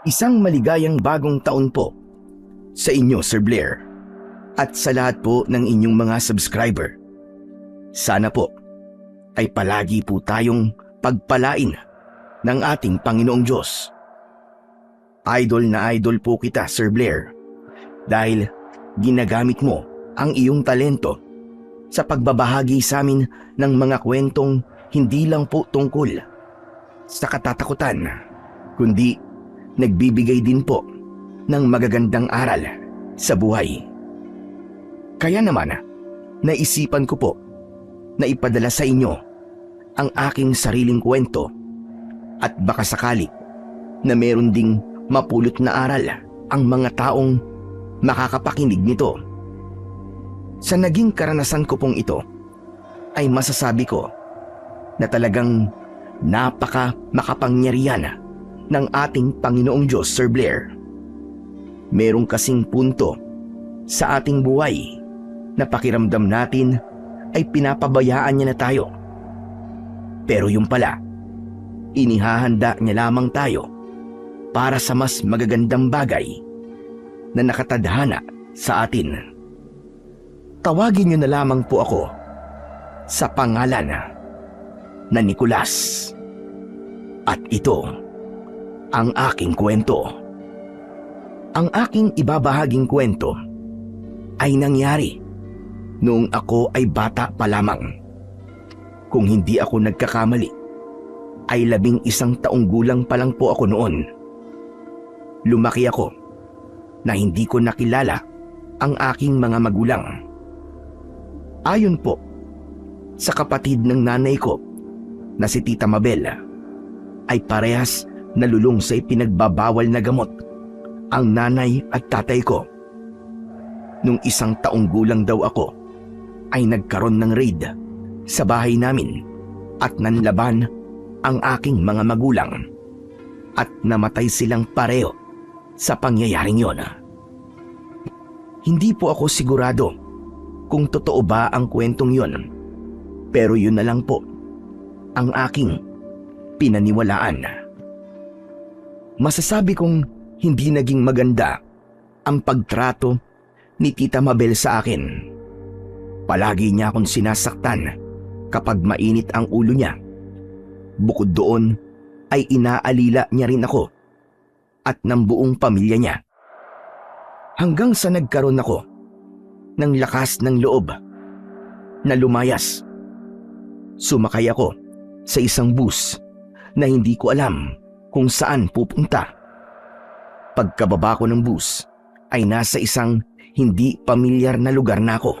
Isang maligayang bagong taon po sa inyo, Sir Blair, at sa lahat po ng inyong mga subscriber. Sana po ay palagi po tayong pagpalain ng ating Panginoong Diyos. Idol na idol po kita, Sir Blair, dahil ginagamit mo ang iyong talento sa pagbabahagi sa amin ng mga kwentong hindi lang po tungkol sa katatakutan, kundi nagbibigay din po ng magagandang aral sa buhay. Kaya naman, naisipan ko po na ipadala sa inyo ang aking sariling kwento at baka sakali na meron ding mapulot na aral ang mga taong makakapakinig nito. Sa naging karanasan ko pong ito, ay masasabi ko na talagang napaka makapangyarihan ng ating Panginoong Diyos, Sir Blair. Merong kasing punto sa ating buhay na pakiramdam natin ay pinapabayaan niya na tayo. Pero yung pala, inihahanda niya lamang tayo para sa mas magagandang bagay na nakatadhana sa atin. Tawagin niyo na lamang po ako sa pangalan na Nicolas. At ito ang aking kwento. Ang aking ibabahaging kwento ay nangyari noong ako ay bata pa lamang. Kung hindi ako nagkakamali, ay 11 taong gulang pa lang po ako noon. Lumaki ako na hindi ko nakilala ang aking mga magulang. Ayon po sa kapatid ng nanay ko na si Tita Mabel, ay parehas nalulung sa ipinagbabawal na gamot ang nanay at tatay ko. Nung 1 taong gulang daw ako, ay nagkaroon ng raid sa bahay namin at nanlaban ang aking mga magulang at namatay silang pareho sa pangyayaring yon. Hindi po ako sigurado kung totoo ba ang kwentong yon, pero yun na lang po ang aking pinaniwalaan. Masasabi kong hindi naging maganda ang pagtrato ni Tita Mabel sa akin. Palagi niya akong sinasaktan kapag mainit ang ulo niya. Bukod doon ay inaalila niya rin ako at ng buong pamilya niya. Hanggang sa nagkaroon ako ng lakas ng loob na lumayas. Sumakay ako sa isang bus na hindi ko alam kung saan pupunta. Pagkababa ko ng bus ay nasa isang hindi pamilyar na lugar na ako.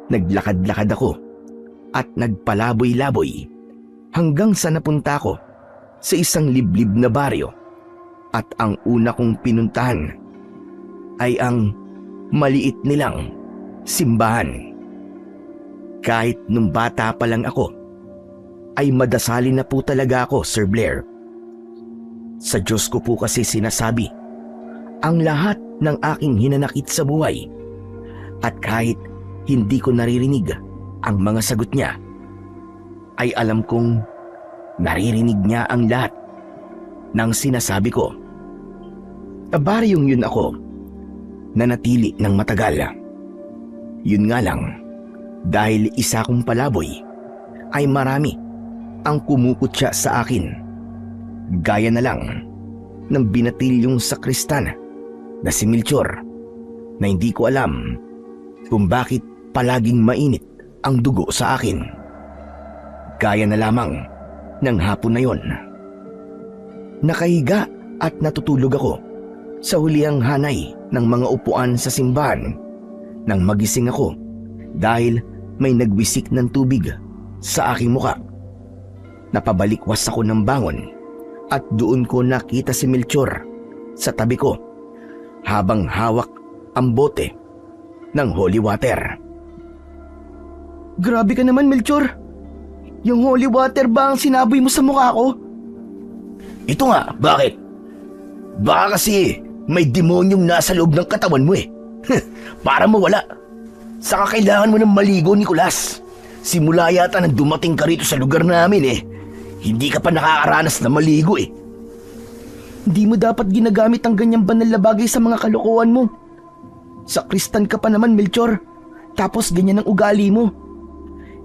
Naglakad-lakad ako at nagpalaboy-laboy hanggang sa napunta ko sa isang liblib na baryo, at ang una kong pinuntahan ay ang maliit nilang simbahan. Kahit nung bata pa lang ako, ay madasalin na po talaga ako, Sir Blair. Sa Diyos ko po kasi sinasabi ang lahat ng aking hinanakit sa buhay, at kahit hindi ko naririnig ang mga sagot niya, ay alam kong naririnig niya ang lahat ng sinasabi ko. Baryong yun ako nanatili ng matagal. Yun nga lang, dahil isa kong palaboy, ay marami ang kumukutya sa akin. Gaya na lang ng binatilyong sakristan na si Melchor, na hindi ko alam kung bakit palaging mainit ang dugo sa akin. Gaya na lamang ng hapon na yon. Nakahiga at natutulog ako sa hulihang hanay ng mga upuan sa simbahan nang magising ako dahil may nagwisik ng tubig sa aking muka. Napabalikwas ako ng bangon at doon ko nakita si Melchor sa tabi ko habang hawak ang bote ng holy water. Grabe ka naman, Melchor! Yung holy water ba ang sinaboy mo sa mukha ko? Ito nga, bakit? Baka kasi may demonyong nasa loob ng katawan mo eh. Para mawala. Saka kailangan mo ng maligo, Nicolas. Simula yata nang dumating ka rito sa lugar namin eh, hindi ka pa nakakaranas na maligo eh. Hindi mo dapat ginagamit ang ganyang banal na bagay sa mga kalokohan mo. Sakristan ka pa naman, Melchor. Tapos ganyan ang ugali mo.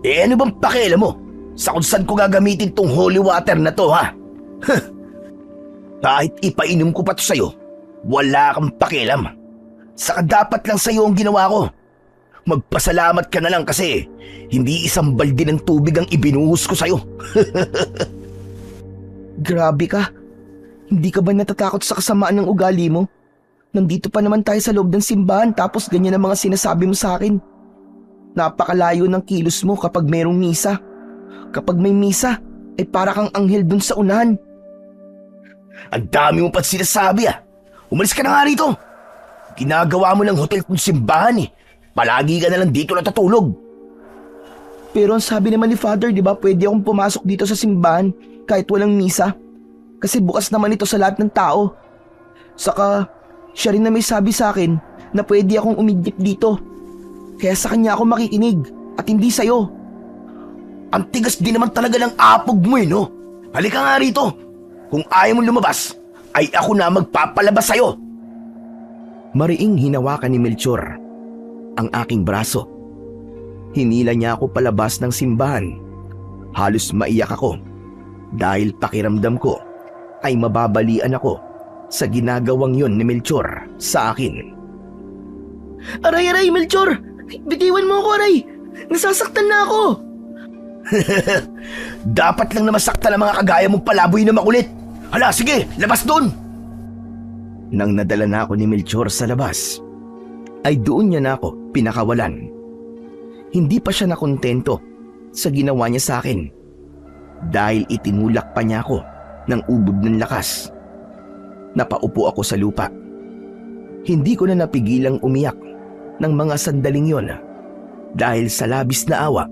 Ano bang pakialam mo? Sa kung saan ko gagamitin tong holy water na to, ha? Kahit ipainom ko pa to sa'yo, wala kang pakialam. Saka dapat lang sa'yo ang ginawa ko. Magpasalamat ka na lang kasi hindi isang balde ng tubig ang ibinuhos ko sa'yo. Grabe ka. Hindi ka ba natatakot sa kasamaan ng ugali mo? Nandito pa naman tayo sa loob ng simbahan tapos ganyan ang mga sinasabi mo sa akin. Napakalayo ng kilos mo kapag mayroong misa. Kapag may misa, ay para kang anghel dun sa unahan. Ang dami mo pa't sinasabi Umalis ka na nga rito. Ginagawa mo ng hotel kung simbahan Palagi ka na lang dito natutulog. Pero ang sabi naman ni Father, di ba pwede akong pumasok dito sa simbahan kahit walang misa? Kasi bukas naman ito sa lahat ng tao. Saka, siya rin na may sabi sa akin na pwede akong umidip dito. Kaya sa kanya ako makikinig at hindi sa'yo. Ang tigas din naman talaga ng apog mo no? Halika nga rito. Kung ayaw mong lumabas, ay ako na magpapalabas sa'yo. Mariing hinawakan ni Melchor ang aking braso. Hinila niya ako palabas ng simbahan. Halos maiyak ako dahil pakiramdam ko ay mababalian ako sa ginagawang yon ni Melchor sa akin. Aray, Melchor! Bitiwan mo ako, aray! Nasasaktan na ako! Dapat lang na masaktan ang mga kagaya mong palaboy na makulit. Hala, sige, labas doon! Nang nadala na ako ni Melchor sa labas, ay doon niya na ako pinakawalan. Hindi pa siya nakontento sa ginawa niya sa akin dahil itinulak pa niya ako ng ubod ng lakas. Napaupo ako sa lupa. Hindi ko na napigilang umiyak ng mga sandaling yon dahil sa labis na awa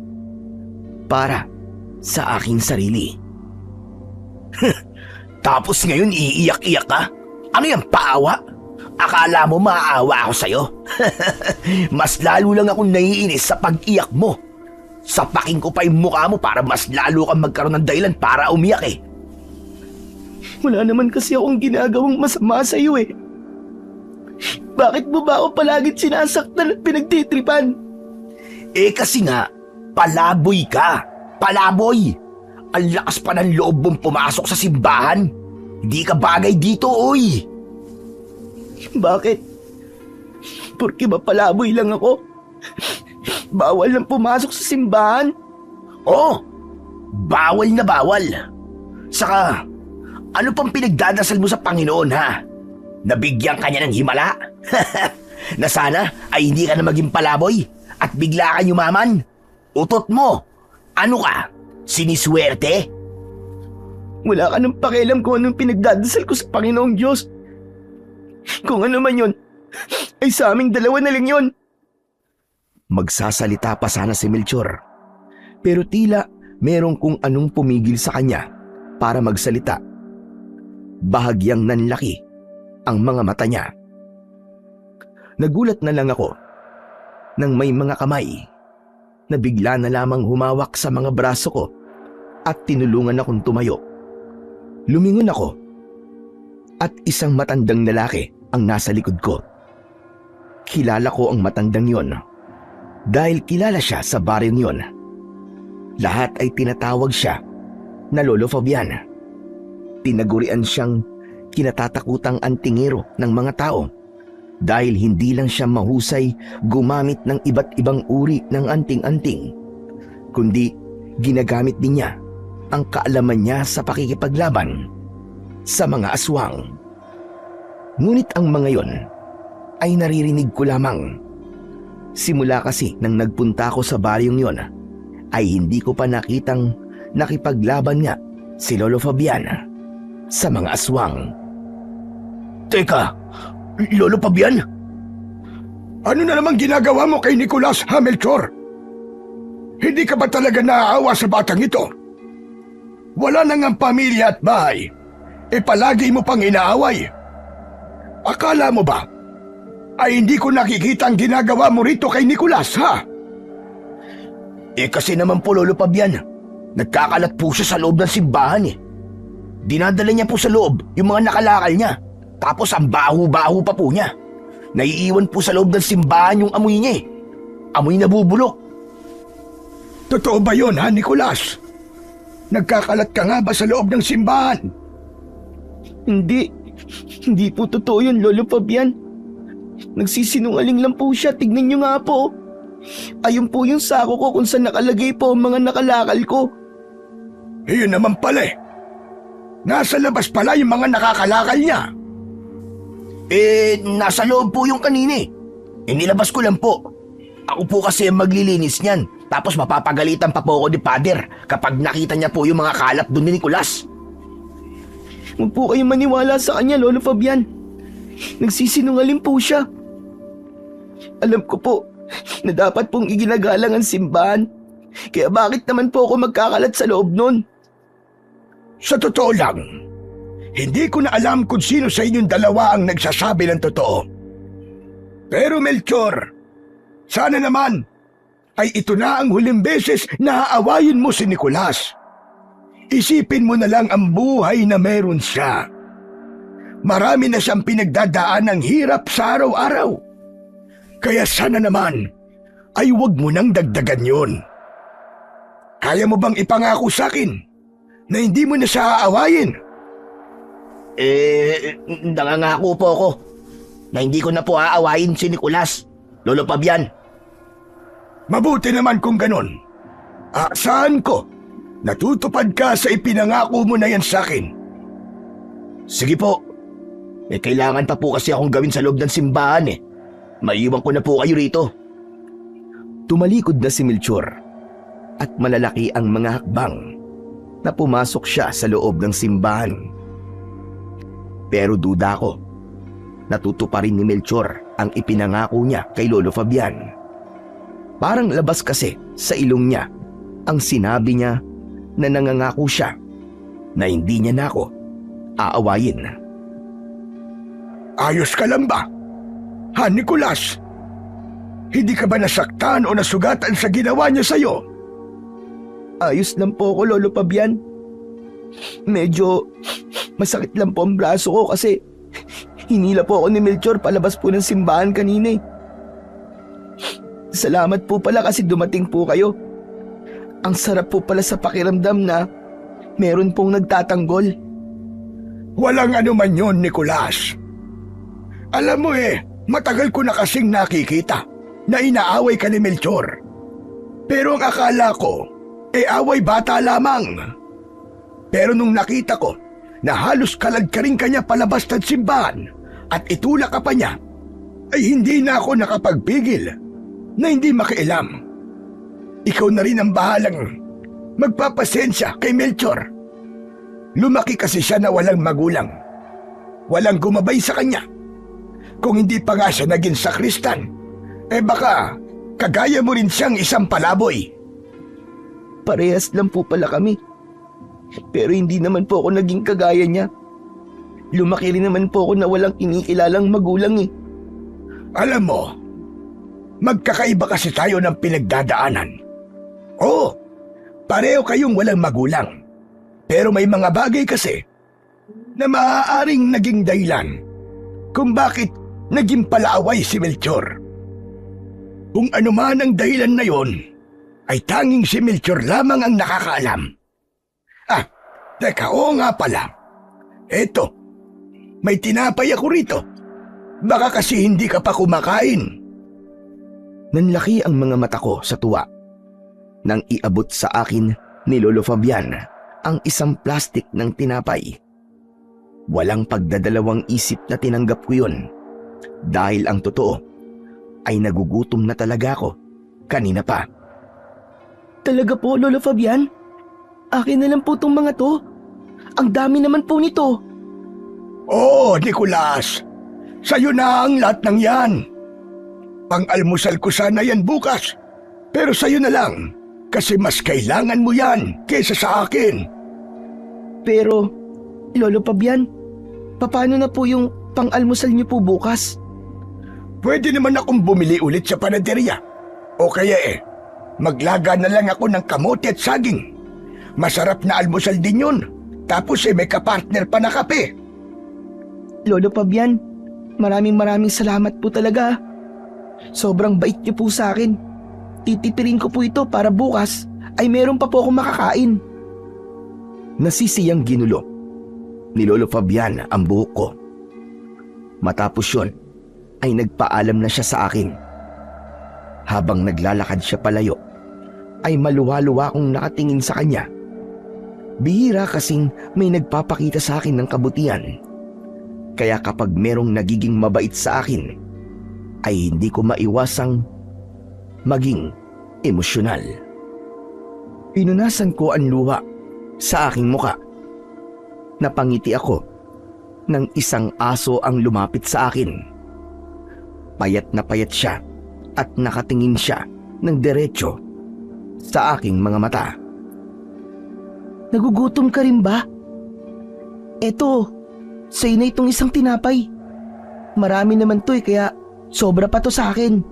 para sa aking sarili. Tapos ngayon iiyak-iyak ka? Ano yan, paawa? Akala mo maaawa ako sa'yo? Mas lalo lang akong naiinis sa pag-iyak mo. Sapakin ko pa yung mukha mo para mas lalo kang magkaroon ng dahilan para umiyak Wala naman kasi akong ginagawang masama sa'yo Bakit mo ba ako palaging sinasaktan at pinagtitripan? Kasi nga, palaboy ka. Palaboy! Ang lakas pa ng loob mong pumasok sa simbahan. Hindi ka bagay dito, oy! Bakit? Porque ba palaboy lang ako? Bawal lang pumasok sa simbahan? Oo, bawal na bawal. Saka, ano pang pinagdadasal mo sa Panginoon, ha? Nabigyan ka niya ng himala? Na sana ay hindi ka na maging palaboy at bigla ka yumaman? Utot mo! Ano ka? Siniswerte? Wala ka nang pakialam kung anong pinagdadasal ko sa Panginoong Diyos. Kung ano man yun, ay sa aming dalawa na lang yun. Magsasalita pa sana si Melchor, pero tila merong kung anong pumigil sa kanya para magsalita. Bahagyang nanlaki ang mga mata niya. Nagulat na lang ako nang may mga kamay na bigla na lamang humawak sa mga braso ko at tinulungan akong tumayo. Lumingon ako at isang matandang lalaki ang nasa likod ko. Kilala ko ang matandang yon dahil kilala siya sa baryong yon. Lahat ay tinatawag siya na Lolo Fabian. Tinagurian siyang kinatatakutang antingero ng mga tao dahil hindi lang siya mahusay gumamit ng iba't ibang uri ng anting-anting, kundi ginagamit din niya ang kaalaman niya sa pakikipaglaban sa mga aswang. Ngunit ang mga yon ay naririnig ko lamang. Simula kasi nang nagpunta ako sa baryong yon, ay hindi ko pa nakitang nakipaglaban nga si Lolo Fabian sa mga aswang. Teka, Lolo Fabian? Ano na namang ginagawa mo kay Nicolas, ha, Melchor? Hindi ka ba talaga naaawa sa batang ito? Wala na ngang pamilya at bahay. Palagi mo pang inaaway. Akala mo ba ay hindi ko nakikita ang ginagawa mo rito kay Nicolas, ha? Kasi naman po, Lolo Fabian, nagkakalat po siya sa loob ng simbahan Dinadala niya po sa loob yung mga nakalakal niya. Tapos ang baho-baho pa po niya. Naiiwan po sa loob ng simbahan yung amoy niya eh. Amoy na bubulok. Totoo ba yun, ha, Nicolas? Nagkakalat ka nga ba sa loob ng simbahan? Hindi. Hindi po totoo yun, Lolo Fabian. Nagsisinungaling lang po siya. Tignan niyo nga po. Ayun po yung sako ko kung saan nakalagay po ang mga nakalakal ko. Iyon naman pala eh. Nasa labas pala yung mga nakakalakal niya. Nasa loob po yung kanina eh. Nilabas ko lang po. Ako po kasi ang maglilinis niyan. Tapos mapapagalitan pa po ako ni Father kapag nakita niya po yung mga kalat doon ni Nicolas. Huwag po kayong maniwala sa kanya, Lolo Fabian. Nagsisinungaling po siya. Alam ko po na dapat pong iginagalang ang simbahan. Kaya bakit naman po ako magkakalat sa loob nun? Sa totoo lang, hindi ko na alam kung sino sa inyong dalawa ang nagsasabi ng totoo. Pero Melchor, sana naman ay ito na ang huling beses na aawayin mo si Nicolas. Isipin mo na lang ang buhay na meron siya. Marami na siyang pinagdadaan ng hirap sa araw-araw. Kaya sana naman ay huwag mo nang dagdagan yun. Kaya mo bang ipangako sa akin na hindi mo na siya aawayin? Nangangako po ako na hindi ko na po aawayin si Nicolas, Lolo Fabian. Mabuti naman kung ganun. Saan ko? Natutupad ka sa ipinangako mo na yan sa akin. Sige po. May kailangan pa po kasi akong gawin sa loob ng simbahan eh. Maiiwan ko na po kayo rito. Tumalikod na si Melchor at malalaki ang mga hakbang na pumasok siya sa loob ng simbahan. Pero duda ko, natutuparin ni Melchor ang ipinangako niya kay Lolo Fabian. Parang labas kasi sa ilong niya ang sinabi niya na nangangako siya na hindi niya na ako aawayin. Ayos ka lang ba? Ha, Nicolas? Hindi ka ba nasaktan o nasugatan sa ginawa niya sa'yo? Ayos lang po ako, Lolo Fabian. Medyo masakit lang po ang braso ko kasi hinila po ako ni Melchor palabas po ng simbahan kanina eh. Salamat po pala kasi dumating po kayo. Ang sarap po pala sa pakiramdam na meron pong nagtatanggol. Walang anuman yon, Nicolas. Alam mo matagal ko na kasing nakikita na inaaway ka ni Melchor. Pero ang akala ko, away bata lamang. Pero nung nakita ko na halos kalad ka rin kanya palabas ng simbahan at itulak ka pa niya, ay hindi na ako nakapagpigil na hindi makialam. Ikaw na rin ang bahalang magpapasensya kay Melchor. Lumaki kasi siya na walang magulang. Walang gumabay sa kanya. Kung hindi pa nga siya naging sakristan, baka kagaya mo rin siyang isang palaboy. Parehas lang po pala kami. Pero hindi naman po ako naging kagaya niya. Lumaki rin naman po ako na walang kinikilalang magulang eh. Alam mo, magkakaiba kasi tayo ng pinagdadaanan. Oo, pareho kayong walang magulang. Pero may mga bagay kasi na maaaring naging dahilan kung bakit naging palaaway si Melchor. Kung ano man ang dahilan na yon, ay tanging si Melchor lamang ang nakakaalam. Teka, oo nga pala. Eto, may tinapay ako rito. Baka kasi hindi ka pa kumakain. Nanlaki ang mga mata ko sa tuwa nang iabot sa akin ni Lolo Fabian ang isang plastik ng tinapay. Walang pagdadalawang isip na tinanggap ko yun dahil ang totoo ay nagugutom na talaga ako kanina pa. Talaga po, Lolo Fabian? Akin na lang po itong mga to. Ang dami naman po nito. Oo, Nicolas. Sa'yo na ang lahat ng yan. Pang-almusal ko sana yan bukas. Pero sa'yo na lang. Kasi mas kailangan mo yan kaysa sa akin. Pero, Lolo Fabian, paano na po yung pang-almusal niyo po bukas? Pwede naman akong bumili ulit sa panaderya. O kaya maglaga na lang ako ng kamote at saging. Masarap na almusal din yun. Tapos may kapartner pa na kape. Lolo Fabian, maraming salamat po talaga. Sobrang bait niyo po sa akin. Titipirin ko po ito para bukas ay meron pa po akong makakain. Nasisiyang ginulo ni Lolo Fabian ang buhok ko. Matapos yun, ay nagpaalam na siya sa akin. Habang naglalakad siya palayo, ay maluwa-luwa akong nakatingin sa kanya. Bihira kasing may nagpapakita sa akin ng kabutihan. Kaya kapag merong nagiging mabait sa akin, ay hindi ko maiwasang maging emosyonal. Pinunasan ko ang luha sa aking muka. Napangiti ako nang isang aso ang lumapit sa akin. Payat na payat siya at nakatingin siya ng diretso sa aking mga mata. Nagugutom ka rin ba? Eto, sa'yo na itong isang tinapay. Marami naman to kaya sobra pa to sa akin.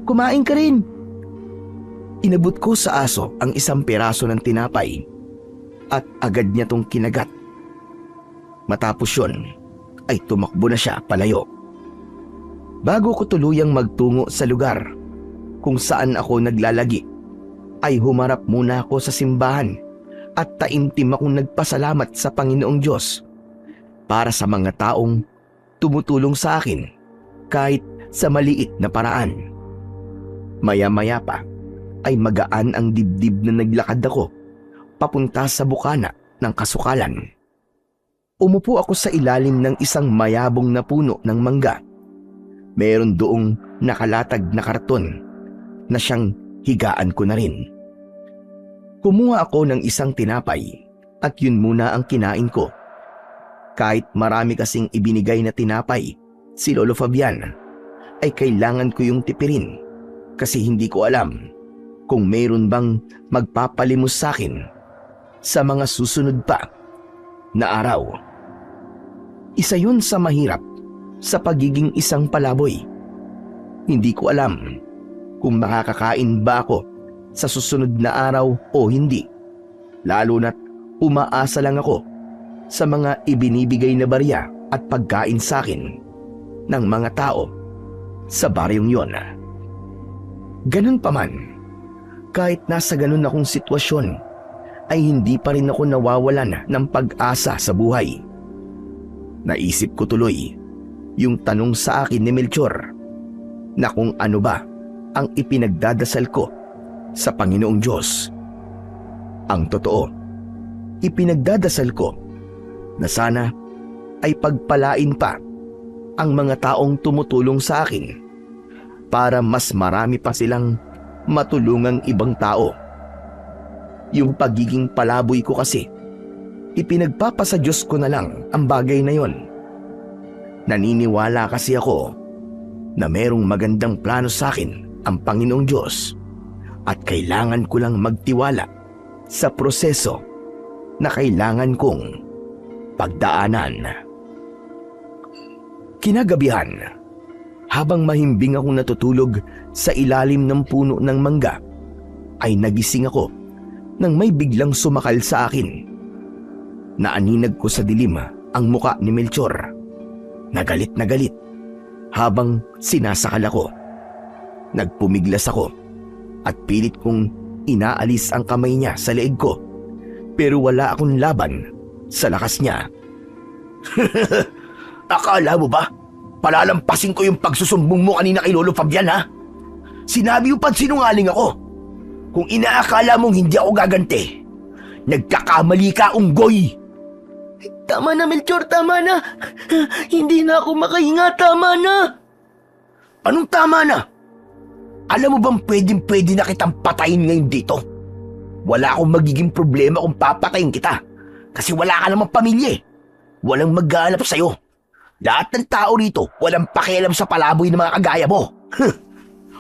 Kumain ka rin. Inabot ko sa aso ang isang piraso ng tinapay at agad niya tong kinagat. Matapos yun, ay tumakbo na siya palayo. Bago ko tuluyang magtungo sa lugar kung saan ako naglalagi, ay humarap muna ako sa simbahan at taimtim akong nagpasalamat sa Panginoong Diyos para sa mga taong tumutulong sa akin kahit sa maliit na paraan. Maya-maya pa ay magaan ang dibdib na naglakad ako papunta sa bukana ng kasukalan. Umupo ako sa ilalim ng isang mayabong na puno ng mangga. Meron doong nakalatag na karton na siyang higaan ko na rin. Kumuha ako ng isang tinapay at yun muna ang kinain ko. Kahit marami kasing ibinigay na tinapay si Lolo Fabian, ay kailangan ko yung tipirin kasi hindi ko alam kung mayroon bang magpapalimos sa akin sa mga susunod pa na araw. Isa yun sa mahirap sa pagiging isang palaboy. Hindi ko alam kung makakakain ba ako sa susunod na araw o hindi, lalo na't umaasa lang ako sa mga ibinibigay na barya at pagkain sa akin ng mga tao sa baryong yon. Ganun pa man, kahit nasa ganun akong sitwasyon, ay hindi pa rin ako nawawalan ng pag-asa sa buhay. Naisip ko tuloy yung tanong sa akin ni Melchor na kung ano ba ang ipinagdadasal ko sa Panginoong Diyos. Ang totoo, ipinagdadasal ko na sana ay pagpalain pa ang mga taong tumutulong sa akin para mas marami pa silang matulungang ibang tao. Yung pagiging palaboy ko kasi, ipinagpapasa Diyos ko na lang ang bagay na yon. Naniniwala kasi ako na merong magandang plano sa akin ang Panginoong Diyos at kailangan ko lang magtiwala sa proseso na kailangan kong pagdaanan. Kinagabihan, habang mahimbing akong natutulog sa ilalim ng puno ng mangga, ay nagising ako nang may biglang sumakal sa akin. Naaninag ko sa dilim ang muka ni Melchor. Nagalit na galit habang sinasakal ako. Nagpumiglas ako at pilit kong inaalis ang kamay niya sa leeg ko, pero wala akong laban sa lakas niya. Akala mo ba palalampasin ko yung pagsusumbong mo kanina kay Lolo Fabian, ha? Sinabi mo pa't sinungaling ako. Kung inaakala mong hindi ako gaganti, nagkakamali ka, unggoy. Tama na, Melchor, tama na. Hindi na ako makahinga, tama na. Anong tama na? Alam mo bang pwedeng-pwede na kitang patayin ngayon dito? Wala akong magiging problema kung papatayin kita. Kasi wala ka namang pamilya eh. Walang mag-aalap sa'yo. Lahat ng tao rito walang pakialam sa palaboy ng mga kagaya mo.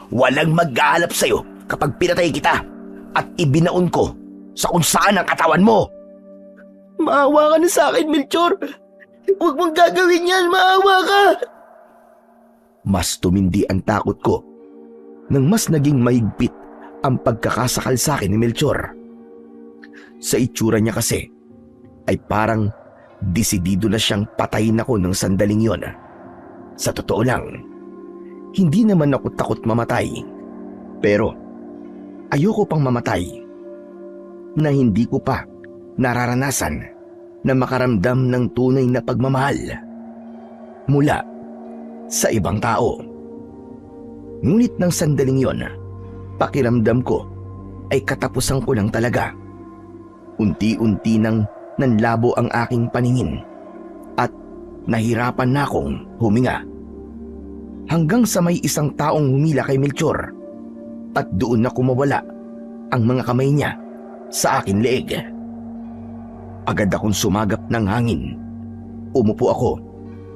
Walang mag-aalap sa'yo kapag pinatay kita at ibinaon ko sa kung saan ang katawan mo. Maawa ka na sa akin, Melchor. Huwag mong gagawin yan, maawa ka. Mas tumindi ang takot ko nang mas naging mahigpit ang pagkakasakal sa akin ni Melchor. Sa itsura niya kasi ay parang Desidido na siyang patayin ako ng sandaling yon. Sa totoo lang, hindi naman ako takot mamatay. Pero ayoko pang mamatay na hindi ko pa nararanasan na makaramdam ng tunay na pagmamahal mula sa ibang tao. Ngunit ng sandaling yon, pakiramdam ko ay katapusan ko lang talaga. Unti-unti nang nanlabo ang aking paningin at nahirapan na akong huminga. Hanggang sa may isang taong humila kay Melchor at doon na kumawala ang mga kamay niya sa akin leeg. Agad akong sumagap ng hangin. Umupo ako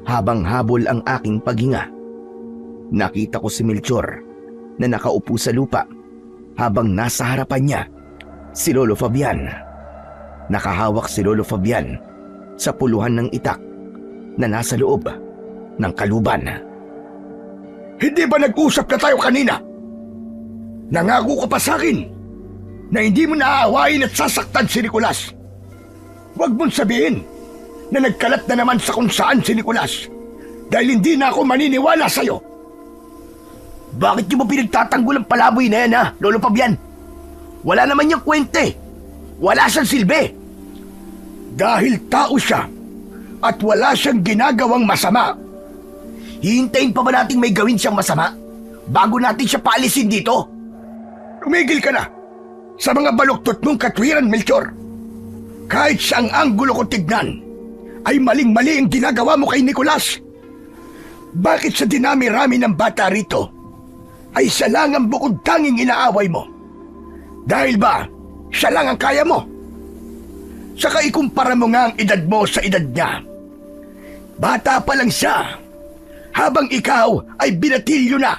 habang habol ang aking paghinga. Nakita ko si Melchor na nakaupo sa lupa habang nasa harapan niya si Lolo Fabian. Nakahawak si Lolo Fabian sa puluhan ng itak na nasa loob ng kaluban. Hindi ba nag-usap na tayo kanina? Nangako ka pa sa akin na hindi mo naaawain at sasaktan si Nicolas. Huwag mong sabihin na nagkalat na naman sa kung saan si Nicolas dahil hindi na ako maniniwala sa'yo. Bakit niyo mo pinagtatanggol ang palaboy na yan, ha, Lolo Fabian? Wala naman niyang kwente. Wala siyang silbi. Dahil tao siya at wala siyang ginagawang masama. Hihintayin pa ba nating may gawin siyang masama bago natin siya paalisin dito? Tumigil ka na sa mga baluktot mong katwiran, Melchor. Kahit sa ang anggulo ko tignan, ay maling-mali ang ginagawa mo kay Nicolas. Bakit sa dinami-rami ng bata rito, ay siya lang ang bukod tanging inaaway mo? Dahil ba, siya lang ang kaya mo? Saka ikumpara mo nga ang edad mo sa edad niya. Bata pa lang siya, habang ikaw ay binatilyo na.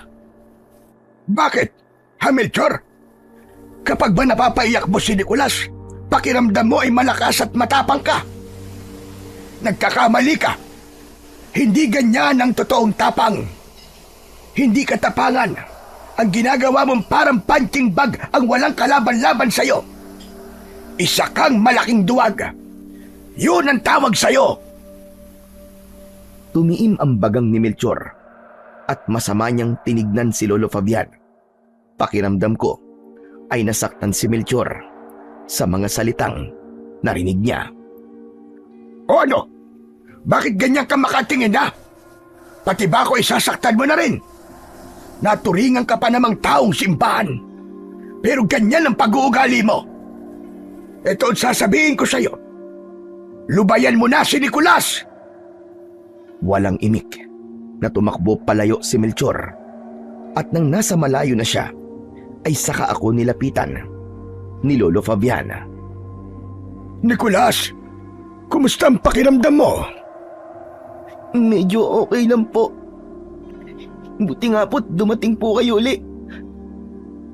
Bakit, ha Melchor? Kapag ba napapaiyak mo si Nicolas, pakiramdam mo ay malakas at matapang ka. Nagkakamali ka. Hindi ganyan ang totoong tapang. Hindi katapangan ang ginagawa mong parang punching bag ang walang kalaban-laban sa'yo. Isa kang malaking duwag. Yun ang tawag sa'yo. Tumiim ang bagang ni Melchor at masama niyang tinignan si Lolo Fabian. Pakiramdam ko ay nasaktan si Melchor sa mga salitang narinig niya. O ano? Bakit ganyan ka makatingin na? Pati ba ako isasaktan mo na rin? Naturingan ka pa namang taong simbahan. Pero ganyan ang pag-uugali mo. Ito ang sasabihin ko sa'yo. Lubayan mo na si Nicolas! Walang imik na tumakbo palayo si Melchor at nang nasa malayo na siya ay saka ako nilapitan ni Lolo Fabian. Nicolas, kumusta ang pakiramdam mo? Medyo okay lang po. Buti nga po't dumating po kayo uli.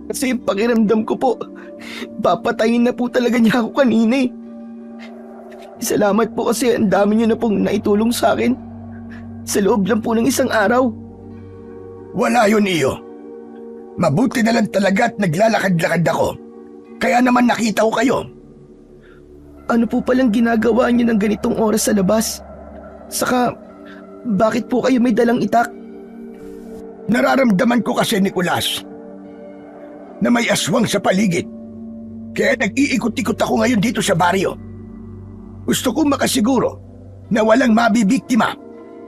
Kasi pakiramdam ko po, papatayin na po talaga niya ako kanina eh. Salamat po kasi ang dami niyo na pong naitulong sa akin. Sa loob lang po ng isang araw. Wala yun, Iyo. Mabuti na lang talaga at naglalakad-lakad ako. Kaya naman nakita ko kayo. Ano po palang ginagawa niyo ng ganitong oras sa labas? Saka, bakit po kayo may dalang itak? Nararamdaman ko kasi, Nicolas, na may aswang sa paligid. Kaya nag-iikot-ikot ako ngayon dito sa baryo. Gusto kong makasiguro na walang mabibiktima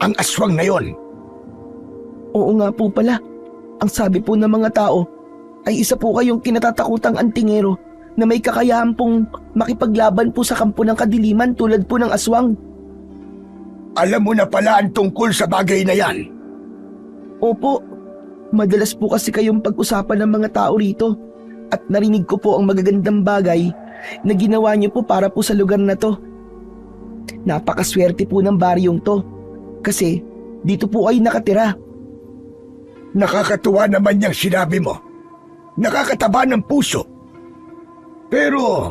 ang aswang na yon. Oo nga po pala. Ang sabi po ng mga tao ay isa po kayong kinatatakutang antingero na may kakayahan pong makipaglaban po sa kampo ng kadiliman tulad po ng aswang. Alam mo na pala ang tungkol sa bagay na yan. Opo, madalas po kasi kayong pag-usapan ng mga tao rito at narinig ko po ang magagandang bagay na ginawa niyo po para po sa lugar na to. Napakaswerte po ng baryong to kasi dito po ay nakatira. Nakakatuwa naman niyang sinabi mo. Nakakataba ng puso. Pero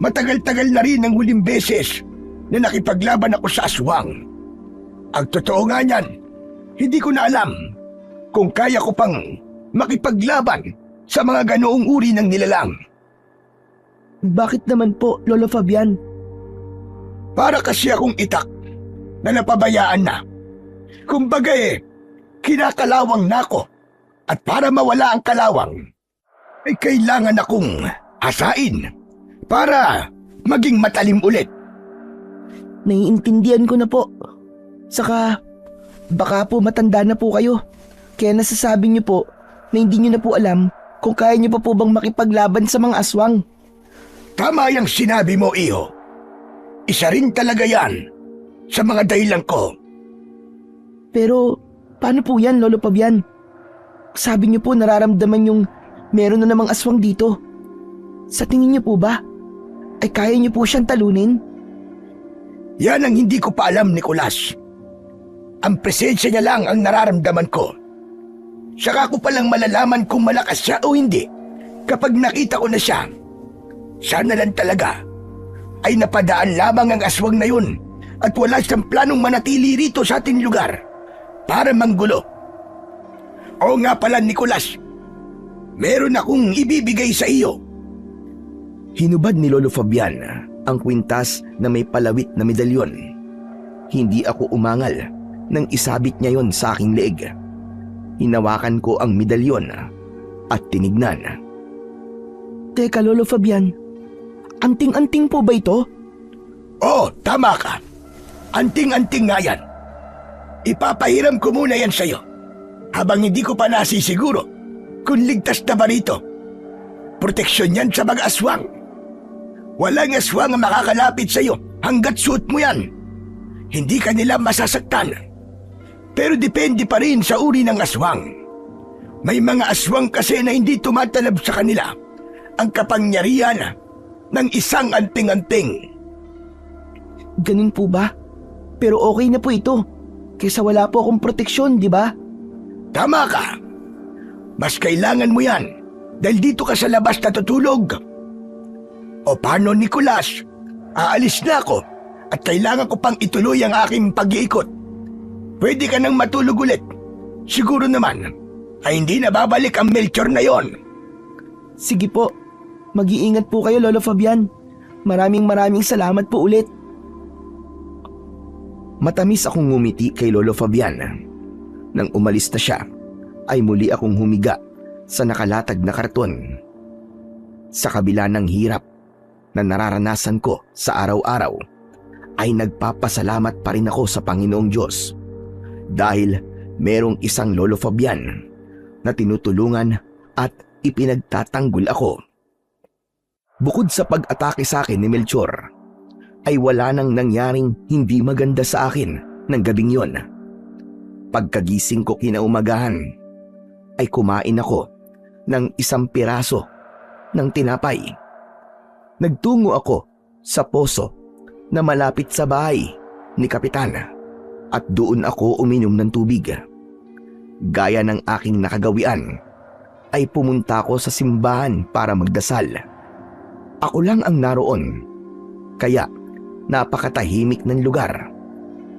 matagal-tagal na rin ang huling beses na nakipaglaban ako sa aswang. Ang totoo nga niyan, hindi ko na alam kung kaya ko pang makipaglaban sa mga ganoong uri ng nilalang. Bakit naman po, Lolo Fabian? Para kasi akong itak na napabayaan na. Kumbaga kinakalawang na ako. At para mawala ang kalawang, ay kailangan akong hasain para maging matalim ulit. Naiintindihan ko na po. Saka, baka po matanda na po kayo. Kaya nasasabi niyo po na hindi niyo na po alam kung kaya niyo pa po bang makipaglaban sa mga aswang. Tama yung sinabi mo, Iho. Isa rin talaga yan sa mga dahilan ko. Pero, paano po yan, Lolo Fabian? Sabi niyo po nararamdaman yung meron na namang aswang dito. Sa tingin niyo po ba, ay kaya niyo po siyang talunin? Yan ang hindi ko pa alam, Nicolas. Ang presensya niya lang ang nararamdaman ko. Saka ko palang malalaman kung malakas siya o hindi kapag nakita ko na siya. Sana lang talaga ay napadaan lamang ang aswang na yun at wala siyang planong manatili rito sa ating lugar para manggulo. Oo nga pala, Nicolas. Meron akong ibibigay sa iyo. Hinubad ni Lolo Fabian ang kwintas na may palawit na medalyon. Hindi ako umangal nang isabit niya yon sa aking leeg. Hinawakan ko ang medalyon at tinignan. Teka, Lolo Fabian, anting-anting po ba ito? Oo, tama ka. Anting-anting nga yan. Ipapahiram ko muna yan sa'yo habang hindi ko pa nasisiguro kung ligtas na ba rito. Proteksyon yan sa mga aswang. Walang aswang ang makakalapit sa'yo hanggat suot mo yan. Hindi ka nila masasaktan. Pero depende pa rin sa uri ng aswang. May mga aswang kasi na hindi tumatalab sa kanila ang kapangyarihan ng isang anting-anting. Ganun po ba? Pero okay na po ito. Kaysa wala po akong proteksyon, di ba? Tama ka. Mas kailangan mo yan dahil dito ka sa labas natutulog. O paano, Nicolas? Aalis na ako at kailangan ko pang ituloy ang aking pag-iikot. Pwede ka nang matulog ulit. Siguro naman ay hindi na babalik ang Melchor na yon. Sige po. Mag-iingat po kayo, Lolo Fabian. Maraming salamat po ulit. Matamis akong ngumiti kay Lolo Fabian. Nang umalis na siya, ay muli akong humiga sa nakalatag na karton. Sa kabila ng hirap na nararanasan ko sa araw-araw, ay nagpapasalamat pa rin ako sa Panginoong Diyos dahil merong isang Lolo Fabian na tinutulungan at ipinagtatanggol ako. Bukod sa pag-atake sa akin ni Melchor, ay wala nang nangyaring hindi maganda sa akin ng gabing yon. Pagkagising ko kinaumagahan, ay kumain ako ng isang piraso ng tinapay. Nagtungo ako sa poso na malapit sa bahay ni Kapitan at doon ako uminom ng tubig. Gaya ng aking nakagawian, ay pumunta ako sa simbahan para magdasal. Ako lang ang naroon, kaya napakatahimik ng lugar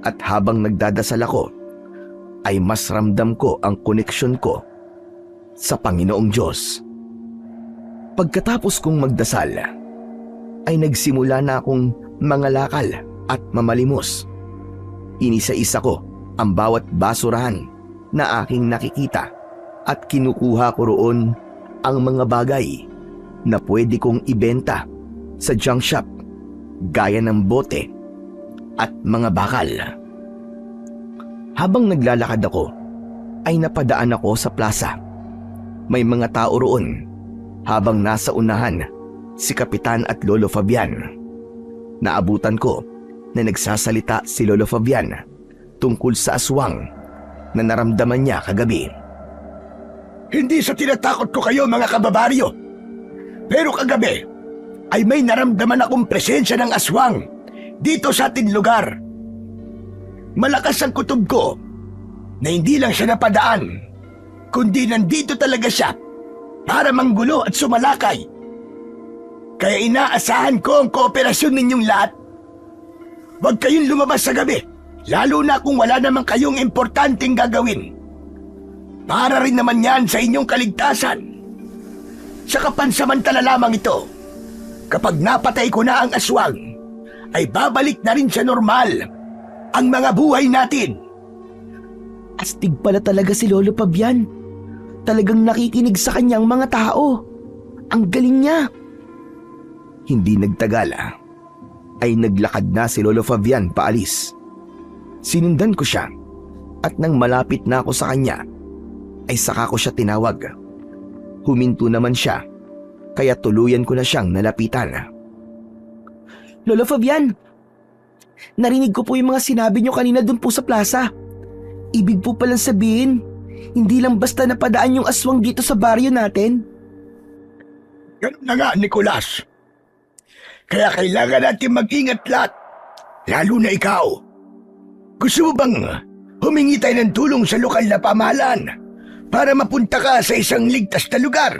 at habang nagdadasal ako, ay mas ramdam ko ang koneksyon ko sa Panginoong Diyos. Pagkatapos kong magdasal, ay nagsimula na akong mangalakal at mamalimos. Inisa-isa ko ang bawat basurahan na aking nakikita at kinukuha ko roon ang mga bagay na pwede kong ibenta sa junk shop gaya ng bote at mga bakal. Habang naglalakad ako, ay napadaan ako sa plaza. May mga tao roon habang nasa unahan si Kapitan at Lolo Fabian. Naabutan ko na nagsasalita si Lolo Fabian tungkol sa aswang na naramdaman niya kagabi. Hindi sa tinatakot ko kayo, mga kababaryo. Pero kagabi ay may naramdaman akong presensya ng aswang dito sa ating lugar. Malakas ang kutob ko na hindi lang siya napadaan, kundi nandito talaga siya para manggulo at sumalakay. Kaya inaasahan ko ang kooperasyon ninyong lahat. Huwag kayong lumabas sa gabi, lalo na kung wala namang kayong importanteng gagawin. Para rin naman yan sa inyong kaligtasan. Sa kapansamantala lamang ito, kapag napatay ko na ang aswang, ay babalik na rin sa normal ang mga buhay natin. Astig pala talaga si Lolo Fabian. Talagang nakikinig sa kanyang mga tao. Ang galing niya. Hindi nagtagal ay naglakad na si Lolo Fabian paalis. Sinundan ko siya at nang malapit na ako sa kanya ay saka ko siya tinawag. Huminto naman siya kaya tuluyan ko na siyang nalapitan. Lolo Fabian, narinig ko po yung mga sinabi niyo kanina dun po sa plaza. Ibig po palang sabihin, hindi lang basta napadaan yung aswang dito sa baryo natin. Ganun na nga, Nicolas. Kaya kailangan natin mag-ingat lahat, lalo na ikaw. Gusto mo bang humingi tayo ng tulong sa lokal na pamahalaan para mapunta ka sa isang ligtas na lugar?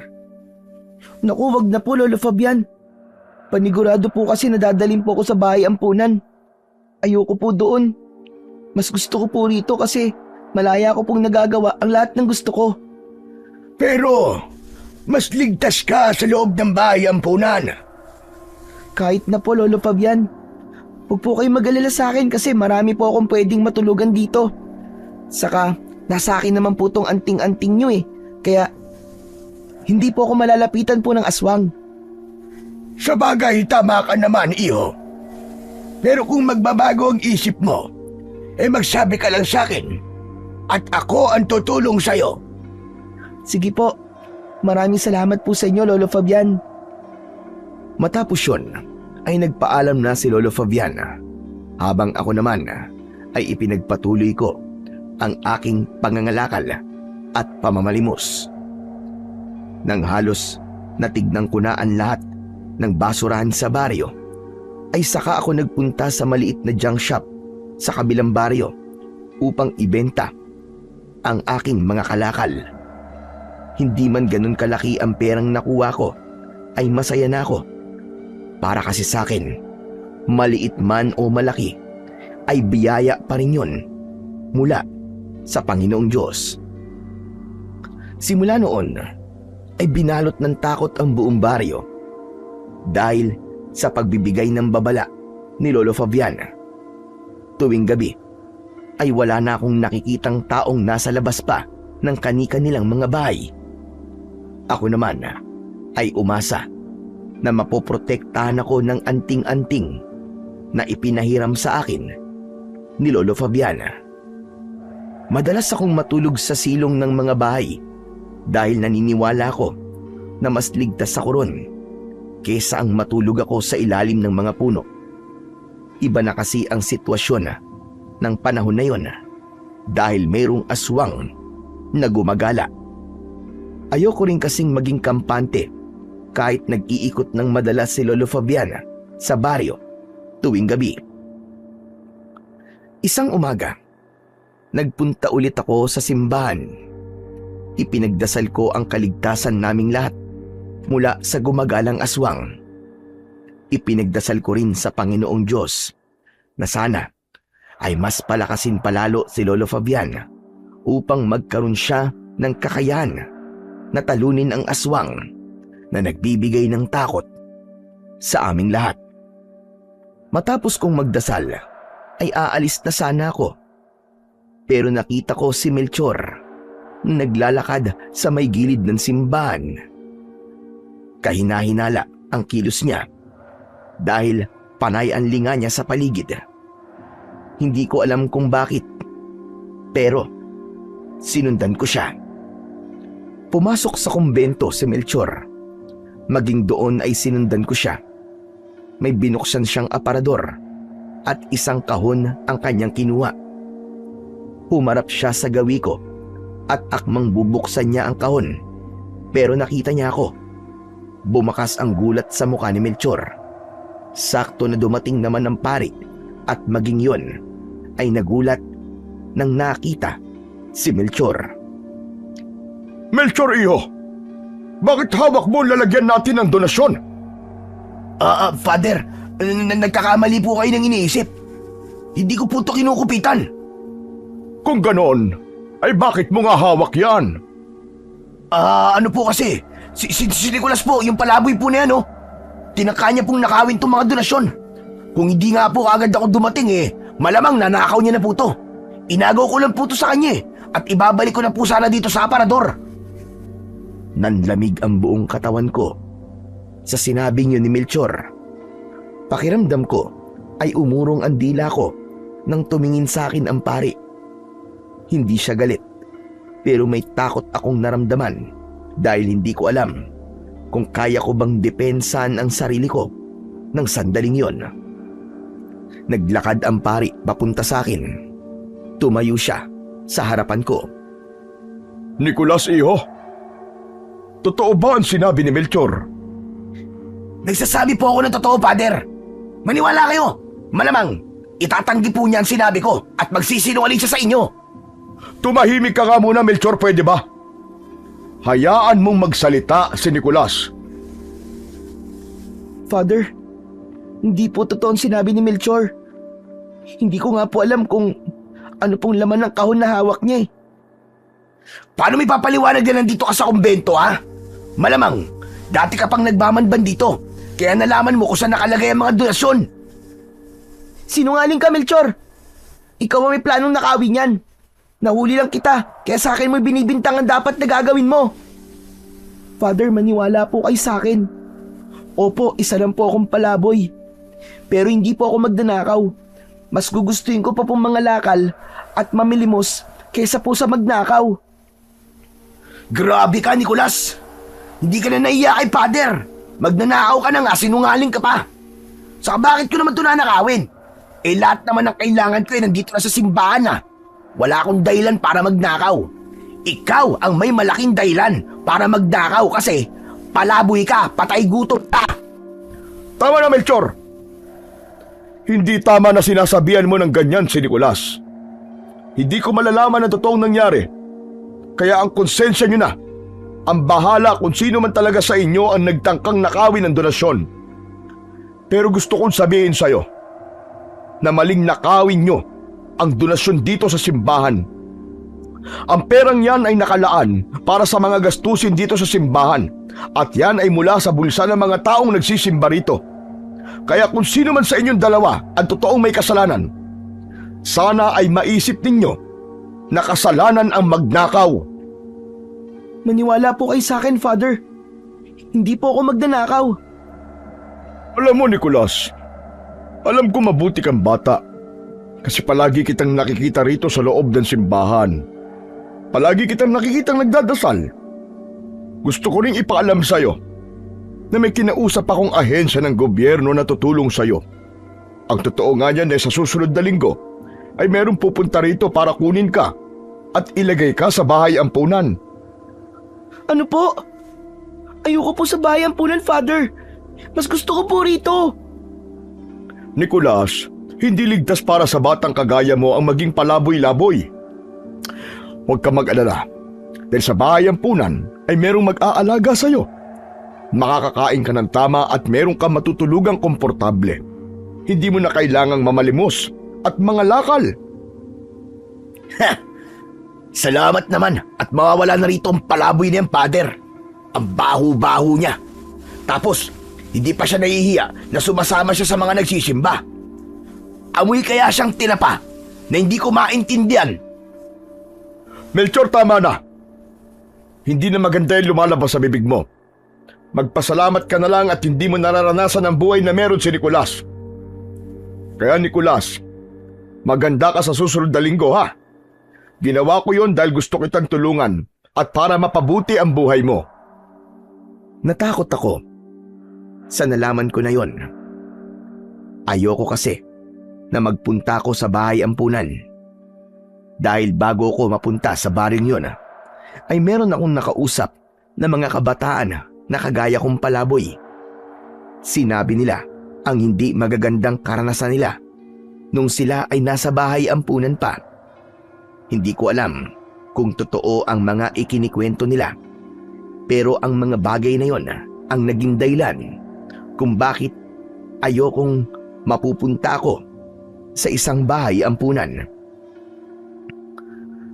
Naku, wag na po Lolo Fabian. Panigurado po kasi nadadalhin po ako sa bahay ampunan. Ayoko po doon. Mas gusto ko po rito kasi malaya ko pong nagagawa ang lahat ng gusto ko. Pero mas ligtas ka sa loob ng bahay ampunan. Kahit na po Lolo Fabian. Huwag po kayo mag-alala sa akin kasi marami po akong pwedeng matulugan dito. Saka nasa akin naman po tong anting-anting nyo Kaya hindi po ako malalapitan po ng aswang. Sa bagay, tama ka naman, iho. Pero kung magbabago ang isip mo, magsabi ka lang sa akin at ako ang tutulong sa'yo. Sige po. Maraming salamat po sa inyo, Lolo Fabian. Matapos yun, ay nagpaalam na si Lolo Fabian. Habang ako naman ay ipinagpatuloy ko ang aking pangangalakal at pamamalimos. Nang halos natignan ko na ang lahat ng basurahan sa baryo, ay saka ako nagpunta sa maliit na junk shop sa kabilang baryo upang ibenta ang aking mga kalakal. Hindi man ganun kalaki ang perang nakuha ko, ay masaya na ako. Para kasi sa akin, maliit man o malaki, ay biyaya pa rin yun mula sa Panginoong Diyos. Simula noon, ay binalot ng takot ang buong baryo dahil sa pagbibigay ng babala ni Lolo Fabian. Tuwing gabi, ay wala na akong nakikitang taong nasa labas pa ng kani-kanilang mga bahay. Ako naman ay umasa na mapoprotektahan ako ng anting-anting na ipinahiram sa akin ni Lolo Fabian. Madalas akong matulog sa silong ng mga bahay dahil naniniwala ako na mas ligtas ako ron kesa ang matulog ako sa ilalim ng mga puno. Iba na kasi ang sitwasyon ng panahon na yon dahil mayroong aswang na gumagala. Ayoko rin kasing maging kampante kahit nag-iikot ng madalas si Lolo Fabian sa baryo tuwing gabi. Isang umaga, nagpunta ulit ako sa simbahan. Ipinagdasal ko ang kaligtasan naming lahat mula sa gumagalang aswang. Ipinagdasal ko rin sa Panginoong Diyos na sana ay mas palakasin palalo si Lolo Fabian upang magkaroon siya ng kakayahan na talunin ang aswang na nagbibigay ng takot sa aming lahat. Matapos kong magdasal, ay aalis na sana ako. Pero nakita ko si Melchor na naglalakad sa may gilid ng simbahan. Kahina-hinala ang kilos niya dahil panay ang linga niya sa paligid. Hindi ko alam kung bakit, pero sinundan ko siya. Pumasok sa kumbento si Melchor. Maging doon ay sinundan ko siya. May binuksan siyang aparador at isang kahon ang kanyang kinuha. Humarap siya sa gawi ko at akmang bubuksan niya ang kahon, pero nakita niya ako. Bumakas ang gulat sa mukha ni Melchor. Sakto na dumating naman ang pari at maging yon ay nagulat nang nakita si Melchor. Melchor, iho! Bakit hawak mo lalagyan natin ng donasyon? Father, nagkakamali po kayo ng iniisip. Hindi ko po ito kinukupitan. Kung ganon, ay bakit mo nga hawak yan? Ano po kasi, si Nicolas po, yung palaboy po na yan, tinaka niya pong nakawin itong mga donasyon. Kung hindi nga po agad ako dumating malamang nanakaw niya na po to. Inagaw ko lang po to sa kanya at ibabalik ko na po sana dito sa aparador. Nanlamig ang buong katawan ko sa sinabing yun ni Melchor. Pakiramdam ko ay umurong ang dila ko nang tumingin sa akin ang pari. Hindi siya galit, pero may takot akong naramdaman dahil hindi ko alam kung kaya ko bang depensahan ang sarili ko ng sandaling yon. Naglakad ang pari papunta sa akin. Tumayo siya sa harapan ko. Nicolas, iho, totoo ba ang sinabi ni Melchor? Nagsasabi po ako ng totoo, Father. Maniwala kayo. Malamang, itatanggi po niya ang sinabi ko at magsisinungaling siya sa inyo. Tumahimik ka nga muna, Melchor, pwede ba? Hayaan mong magsalita si Nicolas. Father, hindi po totoo ang sinabi ni Melchor. Hindi ko nga po alam kung ano pong laman ng kahon na hawak niya. Paano may papaliwanag na nandito ka sa kumbento, ha? Malamang, dati ka pang nagmamanban dito, kaya nalaman mo kung saan nakalagay ang mga donasyon. Sinungaling ka, Melchor. Ikaw ang may planong nakawin yan. Nahuli lang kita, kaya sa akin mo binibintang ang dapat na gagawin mo. Father, maniwala po kayo sa akin. Opo, isa lang po akong palaboy. Pero hindi po ako magnanakaw. Mas gugustuhin ko pa pong mga lakal at mamilimos kaysa po sa magnakaw. Grabe ka, Nicolas! Hindi ka na naiya kay Father. Magnanakaw ka na nga, sinungaling ka pa. Saka bakit ko naman ito nanakawin? Lahat naman ng kailangan ko nandito na sa simbahan na. Wala akong dahilan para magnakaw. Ikaw ang may malaking dahilan para magnakaw kasi palaboy ka, patay gutom ka. Tama na, Melchor. Hindi tama na sinasabihan mo ng ganyan si Nicolas. Hindi ko malalaman ang totoong nangyari. Kaya ang konsensya nyo na. Ang bahala kung sino man talaga sa inyo ang nagtangkang nakawin ng donasyon. Pero gusto kong sabihin sa'yo na maling nakawin nyo ang donasyon dito sa simbahan. Ang perang yan ay nakalaan para sa mga gastusin dito sa simbahan at yan ay mula sa bulsa ng mga taong nagsisimba rito. Kaya kung sino man sa inyong dalawa ang totoong may kasalanan, sana ay maisip ninyo na kasalanan ang magnakaw. Maniwala po kayo sa akin, Father. Hindi po ako magnanakaw. Alam mo, Nicolas, alam ko mabuti kang bata. Kasi palagi kitang nakikita rito sa loob ng simbahan. Palagi kitang nakikitang nagdadasal. Gusto ko ring ipaalam sa'yo na may kinausap akong ahensya ng gobyerno na tutulong sa'yo. Ang totoo nga niyan sa susunod na linggo ay merong pupunta rito para kunin ka at ilagay ka sa bahay ampunan. Ano po? Ayoko po sa bahay ampunan, Father. Mas gusto ko po rito. Nicolas, hindi ligtas para sa batang kagaya mo ang maging palaboy-laboy. Huwag ka mag-alala, dahil sa bahay ampunan ay merong mag-aalaga sa'yo. Makakakain ka ng tama at merong kang matutulugang komportable. Hindi mo na kailangang mamalimos at mga lakal. Salamat naman at mawawala na rito ang palaboy niyang, Father. Ang baho-baho niya. Tapos, hindi pa siya nahihiya na sumasama siya sa mga nagsisimba. Amoy kaya siyang tinapa na hindi ko maintindihan. Melchor, tama na. Hindi na maganda yung lumalabas sa bibig mo. Magpasalamat ka na lang at hindi mo nararanasan ang buhay na meron si Nicolas. Kaya Nicolas, maganda ka sa susunod na linggo, ha? Ginawa ko yon dahil gusto kitang tulungan at para mapabuti ang buhay mo. Natakot ako sa nalaman ko na yon. Ayoko kasi na magpunta ako sa bahay ampunan. Dahil bago ko mapunta sa baring yon, ay meron akong nakausap na mga kabataan na kagaya kong palaboy. Sinabi nila ang hindi magagandang karanasan nila nung sila ay nasa bahay ampunan pa. Hindi ko alam kung totoo ang mga ikinikwento nila. Pero ang mga bagay na yon ang naging dahilan kung bakit ayokong mapupunta ako sa isang bahay ampunan.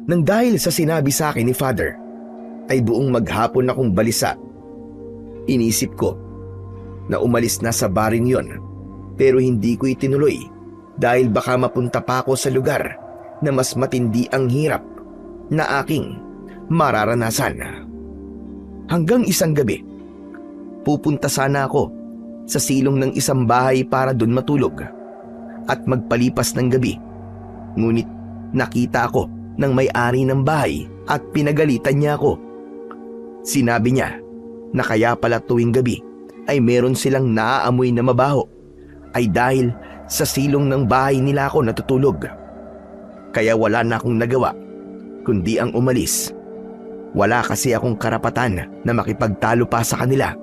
Nang dahil sa sinabi sa akin ni Father, ay buong maghapon akong balisa. Inisip ko na umalis na sa baring yon Pero hindi ko itinuloy dahil baka mapunta pa ako sa lugar na mas matindi ang hirap na aking mararanasan. Hanggang isang gabi, pupunta sana ako sa silong ng isang bahay para dun matulog at magpalipas ng gabi. Ngunit nakita ako ng may-ari ng bahay at pinagalitan niya ako. Sinabi niya na kaya pala tuwing gabi ay meron silang naaamoy na mabaho ay dahil sa silong ng bahay nila ako natutulog. Kaya wala na akong nagawa kundi ang umalis. Wala kasi akong karapatan na makipagtalo pa sa kanila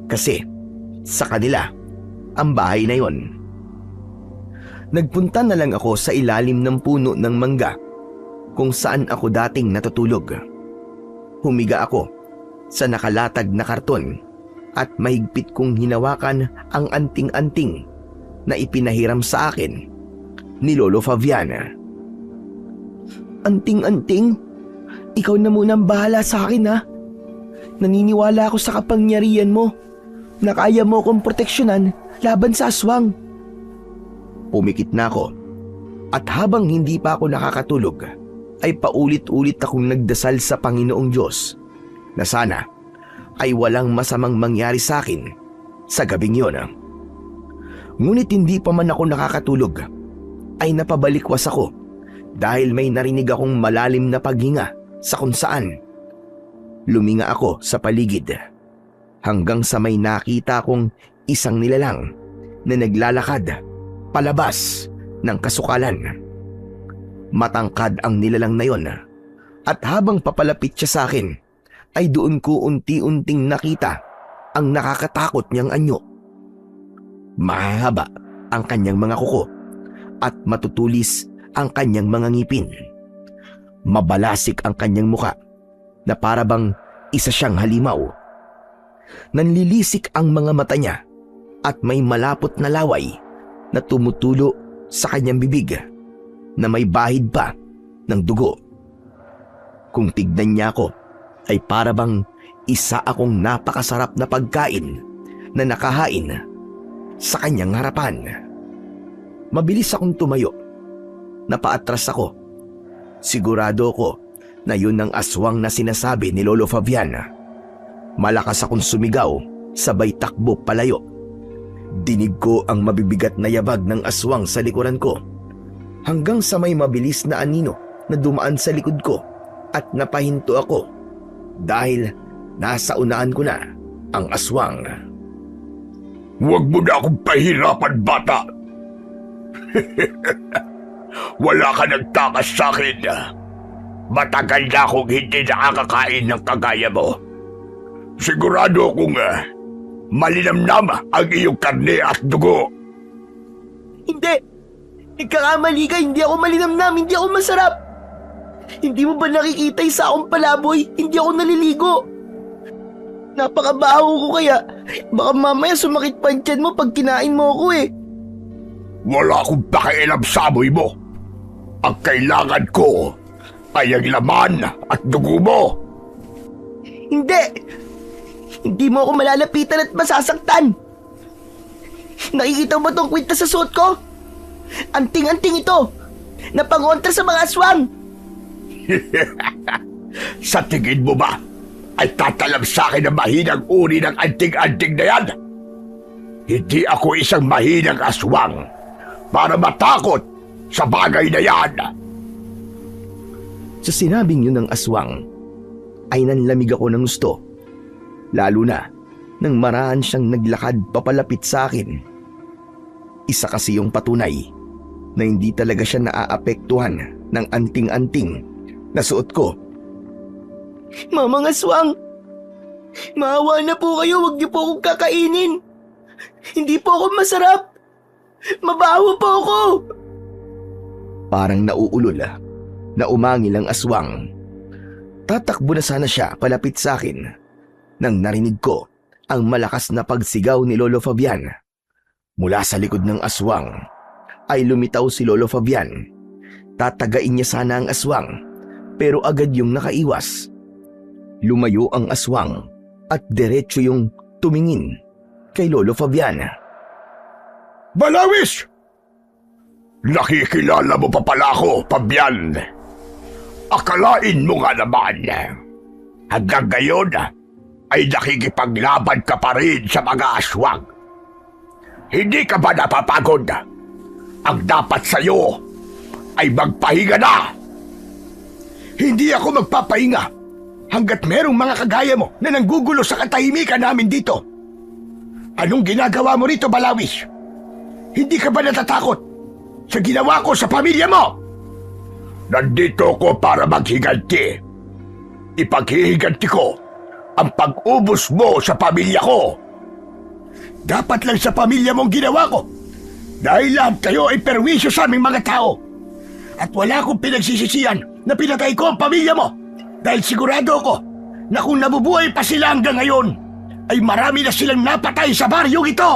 kasi sa kanila ang bahay na yon. Nagpunta na lang ako sa ilalim ng puno ng mangga kung saan ako dating natutulog. Humiga ako sa nakalatag na karton at mahigpit kong hinawakan ang anting-anting na ipinahiram sa akin ni Lolo Fabiana. Anting-anting? Ikaw na munang bahala sa akin, ha? Naniniwala ako sa kapangyarihan mo na kaya mo akong proteksyonan laban sa aswang. Pumikit na ako at habang hindi pa ako nakakatulog ay paulit-ulit akong nagdasal sa Panginoong Diyos na sana ay walang masamang mangyari sa akin sa gabing yon. Ngunit hindi pa man ako nakakatulog ay napabalikwas ako dahil may narinig akong malalim na paghinga sa kung saan. Luminga ako sa paligid hanggang sa may nakita kong isang nilalang na naglalakad palabas ng kasukalan. Matangkad ang nilalang na yon at habang papalapit siya sa akin ay doon ko unti-unting nakita ang nakakatakot niyang anyo. Mahahaba ang kanyang mga kuko at matutulis ang kanyang mga ngipin. Mabalasik ang kanyang muka na parabang isa siyang halimaw. Nanlilisik ang mga mata niya at may malapot na laway na tumutulo sa kanyang bibig na may bahid pa ng dugo. Kung tignan niya ako ay parabang isa akong napakasarap na pagkain na nakahain sa kanyang harapan. Mabilis akong tumayo. Napaatras ako. Sigurado ko na yun ang aswang na sinasabi ni Lolo Fabian. Malakas akong sumigaw, sabay takbo palayo. Dinig ko ang mabibigat na yabag ng aswang sa likuran ko hanggang sa may mabilis na anino na dumaan sa likod ko at napahinto ako dahil nasa unahan ko na ang aswang. Huwag mo na akong pahirapan, bata. Wala ka nagtakas sa akin. Matagal na akong hindi nakakakain ng kagaya mo. Sigurado akong malinamnam ang iyong karne at dugo. Hindi! Nagkakamali ka, hindi ako malinamnam, hindi ako masarap. Hindi mo ba nakikita sa akong palaboy? Hindi ako naliligo. Napakabaho ko kaya baka mamaya sumakit pa ang tiyan mo pag kinain mo ako eh. Wala akong pakialam sa amoy mo. Ang kailangan ko ay ang laman at dugo mo. Hindi! Hindi mo ako malalapitan at masasaktan. Nakikita mo itong kwintas sa suot ko? Anting-anting ito na pangontra sa mga aswang. Sa tingin mo ba ay tatalam sa akin ang mahinang uri ng anting-anting na yan? Hindi ako isang mahinang aswang para matakot sa bagay na yan. Sa sinabing yun ng aswang, ay nanlamig ako ng gusto. Lalo na nang marahan siyang naglakad papalapit sa akin. Isa kasi yung patunay na hindi talaga siya naaapektuhan ng anting-anting na suot ko. Mamang aswang, maawa na po kayo, huwag niyo po akong kakainin. Hindi po ako masarap. Mabaho po ako. Parang nauulol na umangil ang aswang. Tatakbo na sana siya palapit sa akin nang narinig ko ang malakas na pagsigaw ni Lolo Fabian. Mula sa likod ng aswang ay lumitaw si Lolo Fabian. Tatagain niya sana ang aswang pero agad yung nakaiwas. Lumayo ang aswang at diretso yung tumingin kay Lolo Fabian. Balawis! Nakikilala mo pa pala ako, Fabian. Akalain mo nga naman, hanggang ngayon ay nakikipaglaban ka pa rin sa mga aswang. Hindi ka ba napapagod? Ang dapat sa'yo ay magpahinga na. Hindi ako magpapahinga hanggat merong mga kagaya mo na nanggugulo sa katahimikan namin dito. Anong ginagawa mo rito, Balawis? Hindi ka ba natatakot sa ginawa ko sa pamilya mo? Nandito ko para maghiganti. Ipaghihiganti ko ang pag-ubos mo sa pamilya ko. Dapat lang sa pamilya mong ginawa ko. Dahil lahat kayo ay perwisyo sa aming mga tao. At wala akong pinagsisisihan na pinatay ko ang pamilya mo. Dahil sigurado ako na kung nabubuhay pa sila hanggang ngayon, ay marami na silang napatay sa baryong ito.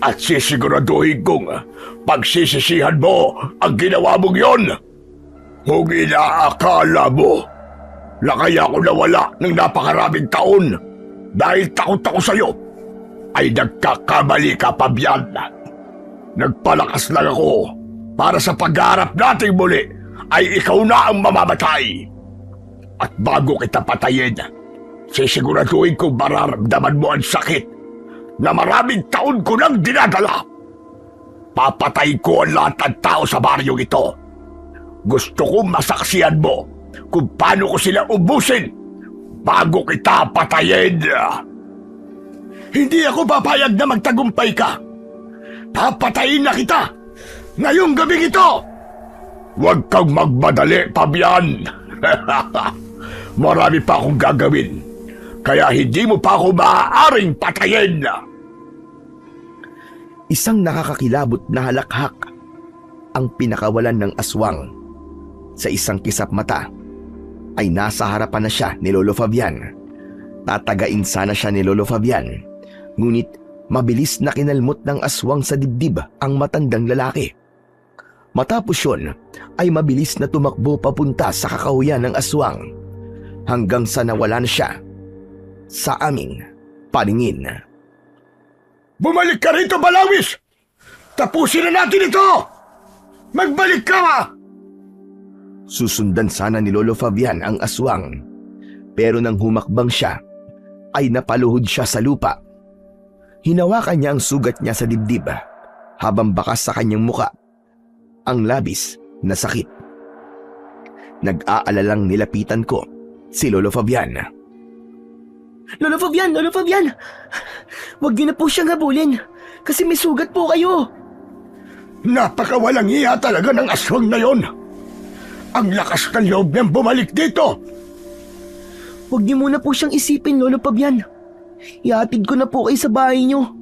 At sisiguraduhin kong pagsisisihan mo ang ginawa mong yon. Kung inaakala mo na kaya ako nawala ng napakaraming taon dahil takot ako sa'yo, ay nagkakamali ka, Fabian. Nagpalakas lang ako para sa pag-aarap nating muli ay ikaw na ang mamamatay. At bago kita patayin, sisiguraduhin kong mararamdaman mo ang sakit na maraming taon ko nang dinadala. Papatay ko ang lahat ng tao sa baryong ito. Gusto kong masaksihan mo kung paano ko sila ubusin bago kita patayin. Hindi ako papayag na magtagumpay ka. Papatayin na kita ngayong gabing ito. Huwag kang magmadali, Fabian. Marami pa akong gagawin, kaya hindi mo pa ako maaaring patayin. Isang nakakakilabot na halakhak ang pinakawalan ng aswang. Sa isang kisap mata ay nasa harapan na siya ni Lolo Fabian. Tatagain sana siya ni Lolo Fabian, ngunit mabilis na kinalmot ng aswang sa dibdib ang matandang lalaki. Matapos yun ay mabilis na tumakbo papunta sa kakahuyan ng aswang hanggang sa nawala na siya sa aming paningin. Bumalik ka rito, Balawis! Tapusin na natin ito! Magbalik ka! Susundan sana ni Lolo Fabian ang aswang, pero nang humakbang siya ay napaluhod siya sa lupa. Hinawakan niya ang sugat niya sa dibdib habang bakas sa kanyang muka ang labis na sakit. Nag-aalalang nilapitan ko si Lolo Fabian. Lolo Fabian! Lolo Fabian! Huwag niyo na po siyang habulin kasi may sugat po kayo. Napakawalang iya talaga ng aswang na yon. Ang lakas ng loob niyang bumalik dito. Huwag niyo muna po siyang isipin, Lolo Fabian. Ihatid ko na po kayo sa bahay niyo.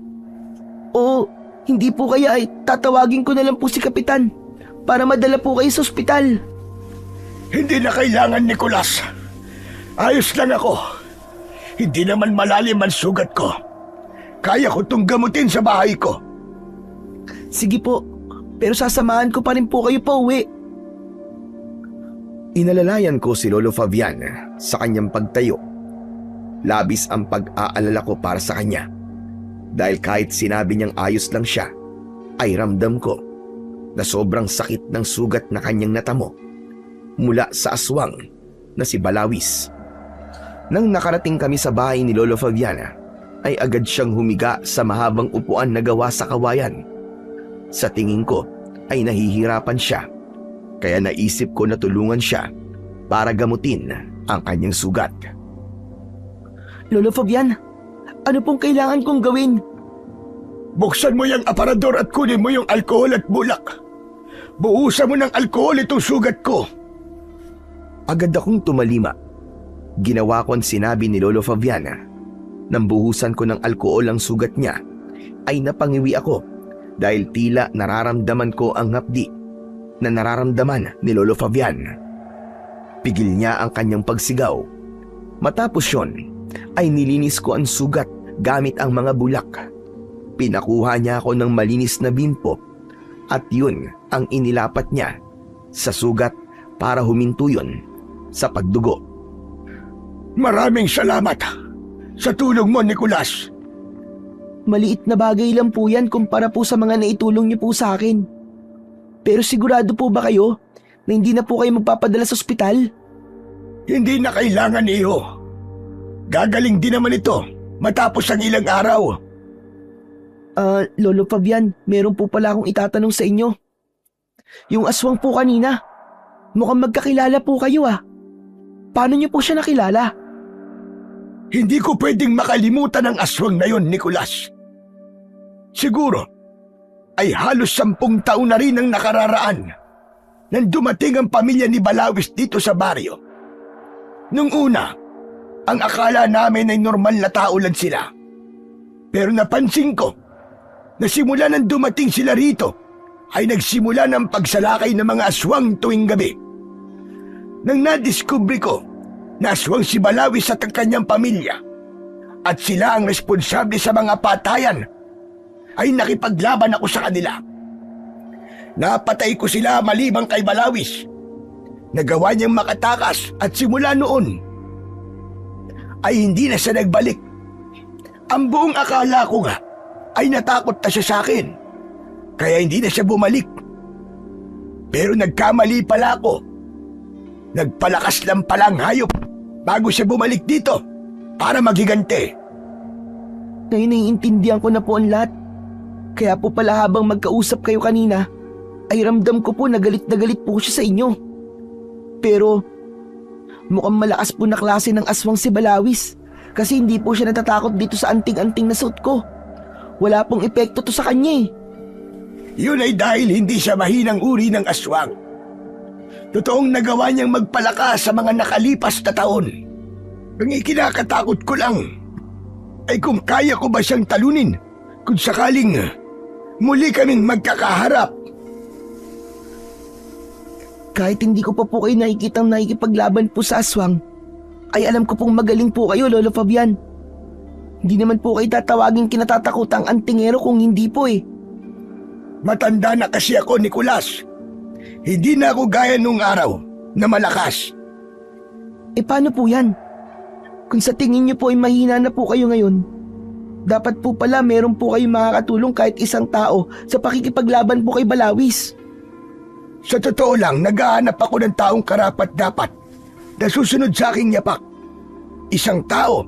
O hindi po kaya ay tatawagin ko na lang po si Kapitan para madala po kayo sa ospital. Hindi na kailangan, Nicolas. Ayos lang ako. Hindi naman malalim ang sugat ko. Kaya ko itong gamutin sa bahay ko. Sige po, pero sasamahan ko pa rin po kayo pa uwi. Inalalayan ko si Lolo Fabian sa kanyang pagtayo. Labis ang pag-aalala ko para sa kanya. Dahil kahit sinabi niyang ayos lang siya, ay ramdam ko na sobrang sakit ng sugat na kanyang natamo mula sa aswang na si Balawis. Nang nakarating kami sa bahay ni Lolo Fabian, ay agad siyang humiga sa mahabang upuan na gawa sa kawayan. Sa tingin ko ay nahihirapan siya, kaya naisip ko na tulungan siya para gamutin ang kanyang sugat. Lolo Fabian, ano pong kailangan kong gawin? Buksan mo yung aparador at kunin mo yung alkohol at bulak. Buhusan mo ng alkohol itong sugat ko. Agad akong tumalima. Ginawa ko ang sinabi ni Lolo Fabian. Nang buhusan ko ng alkohol ang sugat niya, ay napangiwi ako dahil tila nararamdaman ko ang hapdi na nararamdaman ni Lolo Fabian. Pigil niya ang kanyang pagsigaw. Matapos yun, ay nilinis ko ang sugat gamit ang mga bulak. Pinakuha niya ako ng malinis na bimpo at yun ang inilapat niya sa sugat para huminto yun sa pagdugo. Maraming salamat sa tulong mo, Nicolas. Maliit na bagay lang po yan kumpara po sa mga naitulong niyo po sa akin. Pero sigurado po ba kayo na hindi na po kayo magpapadala sa ospital? Hindi na kailangan, Iho. Gagaling din naman ito matapos ang ilang araw. Lolo Fabian, meron po pala akong itatanong sa inyo. Yung aswang po kanina, mukhang magkakilala po kayo ah. Paano niyo po siya nakilala? Hindi ko pwedeng makalimutan ang aswang na yon, Nicolas. Siguro ay halos 10 taon na rin ang nakararaan nang dumating ang pamilya ni Balawis dito sa baryo. Nung una, ang akala namin ay normal na tao lang sila. Pero napansin ko na simula nang dumating sila rito ay nagsimula ng pagsalakay ng mga aswang tuwing gabi. Nang nadiskubre ko na aswang si Balawis at ang kanyang pamilya at sila ang responsable sa mga patayan, ay nakipaglaban ako sa kanila. Napatay ko sila malibang kay Balawis. Nagawa niyang makatakas at simula noon ay hindi na siya nagbalik. Ang buong akala ko nga ay natakot na siya sa akin, kaya hindi na siya bumalik. Pero nagkamali pala ako. Nagpalakas lang palang hayop bago siya bumalik dito para maghiganti. Ngayon naiintindihan ko na po ang lahat. Kaya po pala habang magkausap kayo kanina, ay ramdam ko po na galit po siya sa inyo. Pero mukhang malakas po na klase ng aswang si Balawis kasi hindi po siya natatakot dito sa anting-anting na suot ko. Wala pong epekto to sa kanya eh. Yun ay dahil hindi siya mahinang uri ng aswang. Totoong nagawa niyang magpalakas sa mga nakalipas na taon. Ang ikinakatakot ko lang ay kung kaya ko ba siyang talunin kung sakaling muli kaming magkakaharap. Kahit hindi ko pa po kayo nakikitang nakikipaglaban po sa aswang, ay alam ko pong magaling po kayo, Lolo Fabian. Hindi naman po kayo tatawagin kinatatakutang antingero kung hindi po eh. Matanda na kasi ako, Nicolas. Hindi na ako gaya nung araw na malakas. Paano po yan? Kung sa tingin niyo po ay mahina na po kayo ngayon, dapat po pala meron po kayong makakatulong kahit isang tao sa pakikipaglaban po kay Balawis. Sa totoo lang, naghahanap ako ng taong karapat-dapat na susunod sa aking yapak. Isang tao,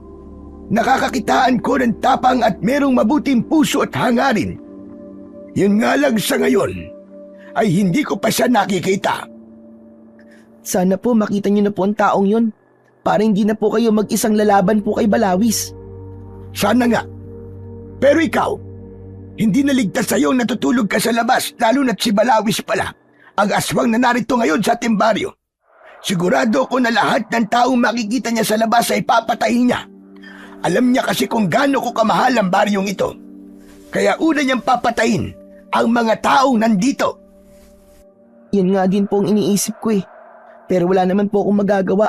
nakakakitaan ko ng tapang at merong mabuting puso at hangarin. Yun nga lang sa ngayon, ay hindi ko pa siya nakikita. Sana po makita niyo na po ang taong yun para hindi na po kayo mag-isang lalaban po kay Balawis. Sana nga. Pero ikaw, hindi naligtas sa'yo natutulog ka sa labas lalo na't si Balawis pala ang aswang na narito ngayon sa ating baryo. Sigurado ko na lahat ng taong makikita niya sa labas ay papatayin niya. Alam niya kasi kung gaano ko kamahal ang baryong ito. Kaya una niyang papatayin ang mga taong nandito. Yan nga din po ang iniisip ko eh. Pero wala naman po akong magagawa.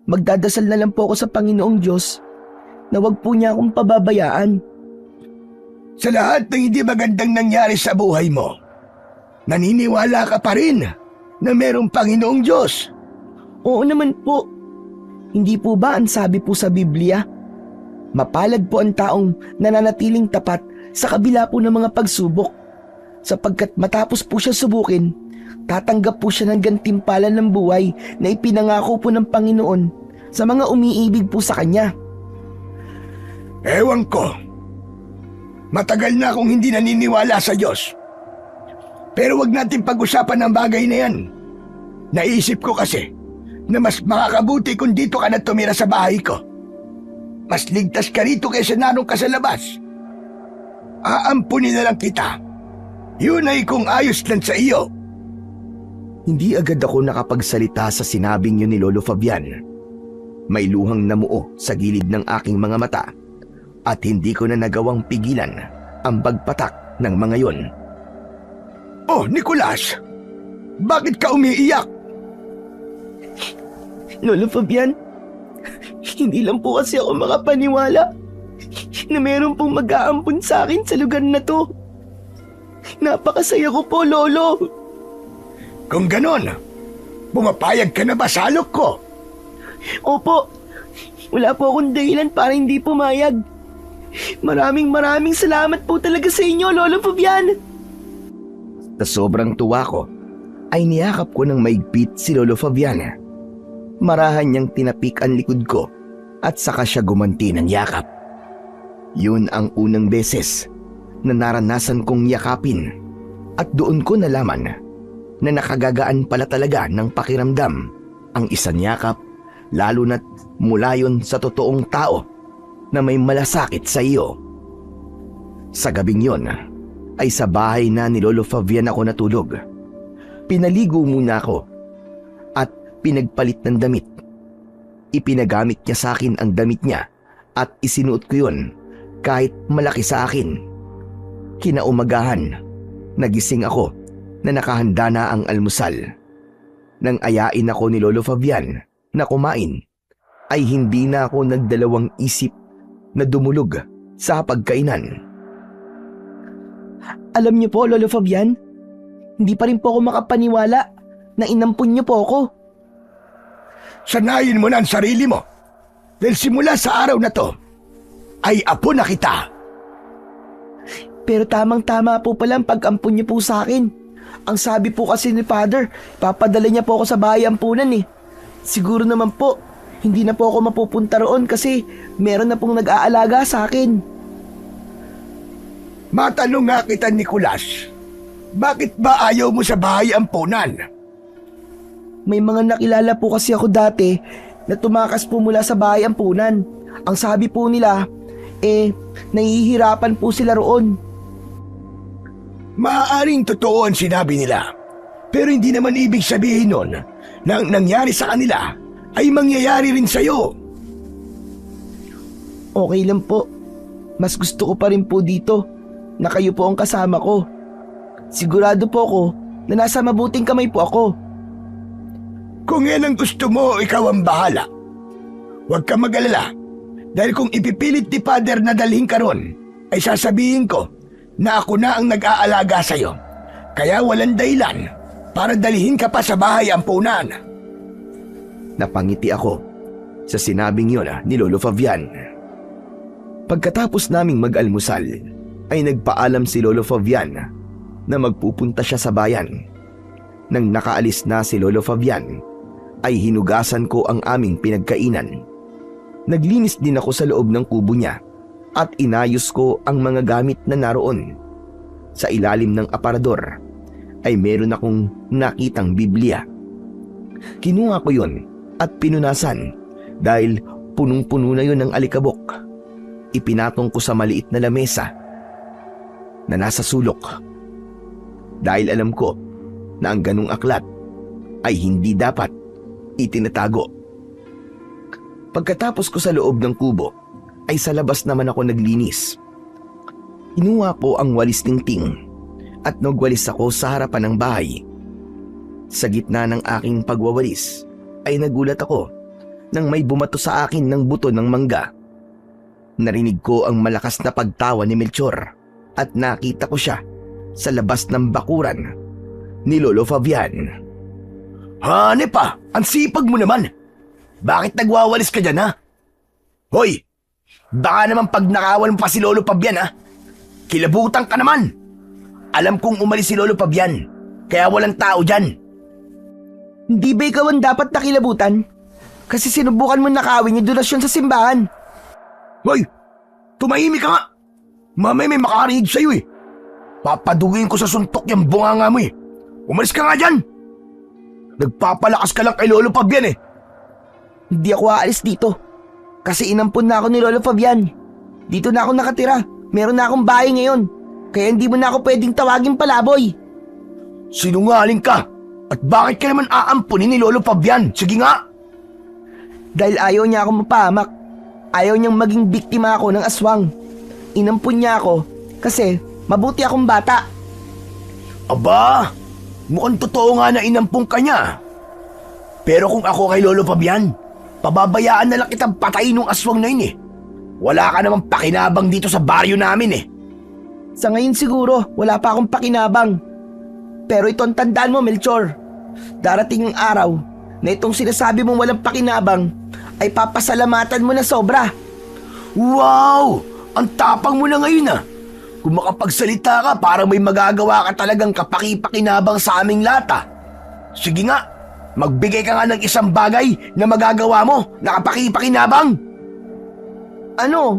Magdadasal na lang po ako sa Panginoong Diyos na wag po niya akong pababayaan. Sa lahat ng hindi magandang nangyari sa buhay mo, naniniwala ka pa rin na merong Panginoong Diyos. Oo naman po. Hindi po ba ang sabi po sa Biblia? Mapalad po ang taong nananatiling tapat sa kabila po ng mga pagsubok. Sapagkat matapos po siya subukin, tatanggap po siya ng gantimpalan ng buhay na ipinangako po ng Panginoon sa mga umiibig po sa Kanya. Ewan ko. Matagal na akong hindi naniniwala sa Diyos. Pero wag natin pag-usapan ang bagay na yan. Naisip ko kasi na mas makakabuti kung dito ka na tumira sa bahay ko. Mas ligtas ka rito kaysa naroon ka sa labas. Aampunin na lang kita. Yun ay kung ayos lang sa iyo. Hindi agad ako nakapagsalita sa sinabing yun ni Lolo Fabian. May luhang namuo sa gilid ng aking mga mata at hindi ko na nagawang pigilan ang pagpatak ng mga yon. Oh, Nicolas! Bakit ka umiiyak? Lolo Fabian, hindi lang po kasi ako makapaniwala na meron pong mag-aampun sa akin sa lugar na to. Napakasaya ko po, Lolo. Kung ganon, pumapayag ka na ba sa alok ko? Opo, wala po akong dahilan para hindi pumayag. Maraming salamat po talaga sa inyo, Lolo Fabian. Sa sobrang tuwa ko, ay niyakap ko ng maigpit si Lolo Fabian. Marahan niyang tinapik ang likod ko at saka siya gumanti ng yakap. Yun ang unang beses na naranasan kong yakapin at doon ko nalaman na nakagagaan pala talaga ng pakiramdam ang isang yakap, lalo na't mula yun sa totoong tao na may malasakit sa iyo. Sa gabing yun ay sa bahay na ni Lolo Fabian ako natulog. Pinaligo muna ako at pinagpalit ng damit. Ipinagamit niya sa akin ang damit niya at isinuot ko yun kahit malaki sa akin. Kinaumagahan, nagising ako na nakahanda na ang almusal. Nang ayain ako ni Lolo Fabian na kumain, ay hindi na ako nagdalawang isip na dumulog sa pagkainan. Alam niyo po, Lolo Fabian, hindi pa rin po ako makapaniwala na inampun niyo po ako. Sanayin mo na ang sarili mo. Dahil simula sa araw na to, ay apo na kita. Pero tamang-tama po pala ang pag-ampun niyo po sa akin. Ang sabi po kasi ni Father, papadala niya po ako sa bahay ampunan eh. Siguro naman po, hindi na po ako mapupunta roon kasi meron na pong nag-aalaga sa akin. Matanong nga kita, Nicolas. Bakit ba ayaw mo sa bahay ampunan? May mga nakilala po kasi ako dati na tumakas po mula sa bahay ampunan. Ang sabi po nila, nahihirapan po sila roon. Maaaring totoo ang sinabi nila. Pero hindi naman ibig sabihin nun na ang nangyari sa kanila ay mangyayari rin sa'yo. Okay lang po. Mas gusto ko pa rin po dito na kayo po ang kasama ko. Sigurado po ako na nasa mabuting kamay po ako. Kung yan ang gusto mo, ikaw ang bahala. Huwag ka mag-alala. Dahil kung ipipilit ni Father na dalhin ka ron, ay sasabihin ko na ako na ang nag-aalaga sa'yo. Kaya walang dahilan para dalhin ka pa sa bahay ampunan. Napangiti ako sa sinabing yun ni Lolo Fabian. Pagkatapos naming mag-almusal, ay nagpaalam si Lolo Fabian na magpupunta siya sa bayan. Nang nakaalis na si Lolo Fabian, ay hinugasan ko ang aming pinagkainan. Naglinis din ako sa loob ng kubo niya at inayos ko ang mga gamit na naroon. Sa ilalim ng aparador ay meron akong nakitang Biblia. Kinuha ko yun at pinunasan dahil punong-puno na yun ng alikabok. Ipinatong ko sa maliit na lamesa na nasa sulok. Dahil alam ko na ang ganung aklat ay hindi dapat itinatago. Pagkatapos ko sa loob ng kubo, ay sa labas naman ako naglinis. Inuha ko ang walis tingting at nagwalis ako sa harapan ng bahay. Sa gitna ng aking pagwawalis ay nagulat ako nang may bumato sa akin ng buto ng mangga. Narinig ko ang malakas na pagtawa ni Melchor at nakita ko siya sa labas ng bakuran ni Lolo Fabian. Hanep pa, ang sipag mo naman. Bakit nagwawalis ka dyan, ha? Hoy, baka naman pag nakawan mo pa si Lolo Fabian, ha? Kilabutan ka naman. Alam kong umalis si Lolo Fabian, kaya walang tao dyan. Hindi ba ikaw ang dapat nakilabutan? Kasi sinubukan mo nakawin yung donasyon sa simbahan. Hoy, tumahimik ka nga. Mamay may makarinig sa'yo eh. Papadugin ko sa suntok yung bunganga mo eh. Umalis ka nga dyan. Nagpapalakas ka lang kay Lolo Fabian eh. Hindi ako aalis dito. Kasi inampun na ako ni Lolo Fabian. Dito na ako nakatira. Meron na akong bahay ngayon. Kaya hindi mo na ako pwedeng tawagin palaboy. Sinungaling ka. At bakit ka naman aampunin ni Lolo Fabian? Sige nga. Dahil ayaw niya ako mapahamak. Ayaw niyang maging biktima ako ng aswang. Inampun niya ako kasi mabuti akong bata. Aba, mukhang totoo nga na inampun ka niya. Pero kung ako kay Lolo Fabian, pababayaan na lang kitang patayin ng aswang na yun eh. Wala ka namang pakinabang dito sa baryo namin eh. Sa ngayon siguro, wala pa akong pakinabang. Pero ito ang tandaan mo, Melchor. Darating ang araw na itong sinasabi mong walang pakinabang ay papasalamatan mo na sobra. Wow! Ang tapang mo na ngayon ah. Kung makapagsalita ka, parang may magagawa ka talagang kapaki-pakinabang sa aming lata. Sige nga, magbigay ka nga ng isang bagay na magagawa mo na kapaki-pakinabang. Ano?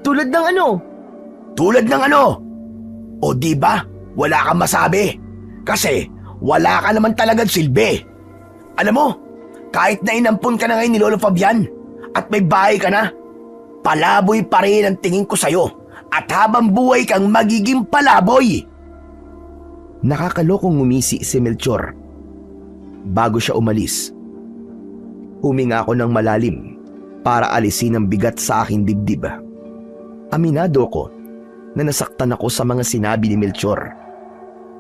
Tulad ng ano? Tulad ng ano? O di ba? Wala kang masabi. Kasi wala ka naman talagang silbi. Alam mo, kahit na inampun ka na ngayon ni Lolo Fabian at may bahay ka na, palaboy pa rin ang tingin ko sa'yo at habang buhay kang magiging palaboy. Nakakalokong ngumisi si Melchor. Bago siya umalis, huminga ako ng malalim para alisin ang bigat sa aking dibdib. Aminado ko na nasaktan ako sa mga sinabi ni Melchor.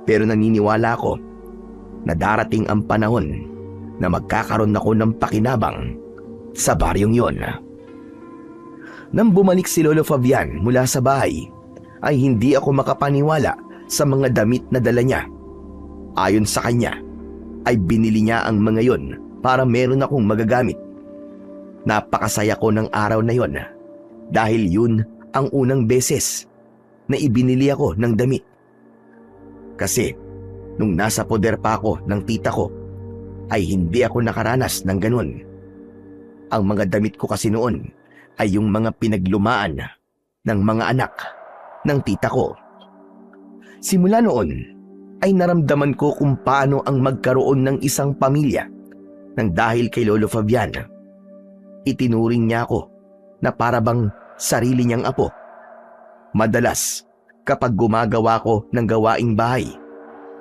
Pero naniniwala ako na darating ang panahon na magkakaroon ako ng pakinabang sa baryong yon. Nang bumalik si Lolo Fabian mula sa bahay, ay hindi ako makapaniwala sa mga damit na dala niya. Ayon sa kanya, ay binili niya ang mga yon para meron akong magagamit. Napakasaya ko ng araw na yon dahil yun ang unang beses na ibinili ako ng damit. Kasi nung nasa poder pa ako ng tita ko, ay hindi ako nakaranas ng ganun. Ang mga damit ko kasi noon ay yung mga pinaglumaan ng mga anak ng tita ko. Simula noon ay naramdaman ko kung paano ang magkaroon ng isang pamilya nang dahil kay Lolo Fabian. Itinuring niya ako na parabang sarili niyang apo. Madalas, kapag gumagawa ko ng gawaing bahay,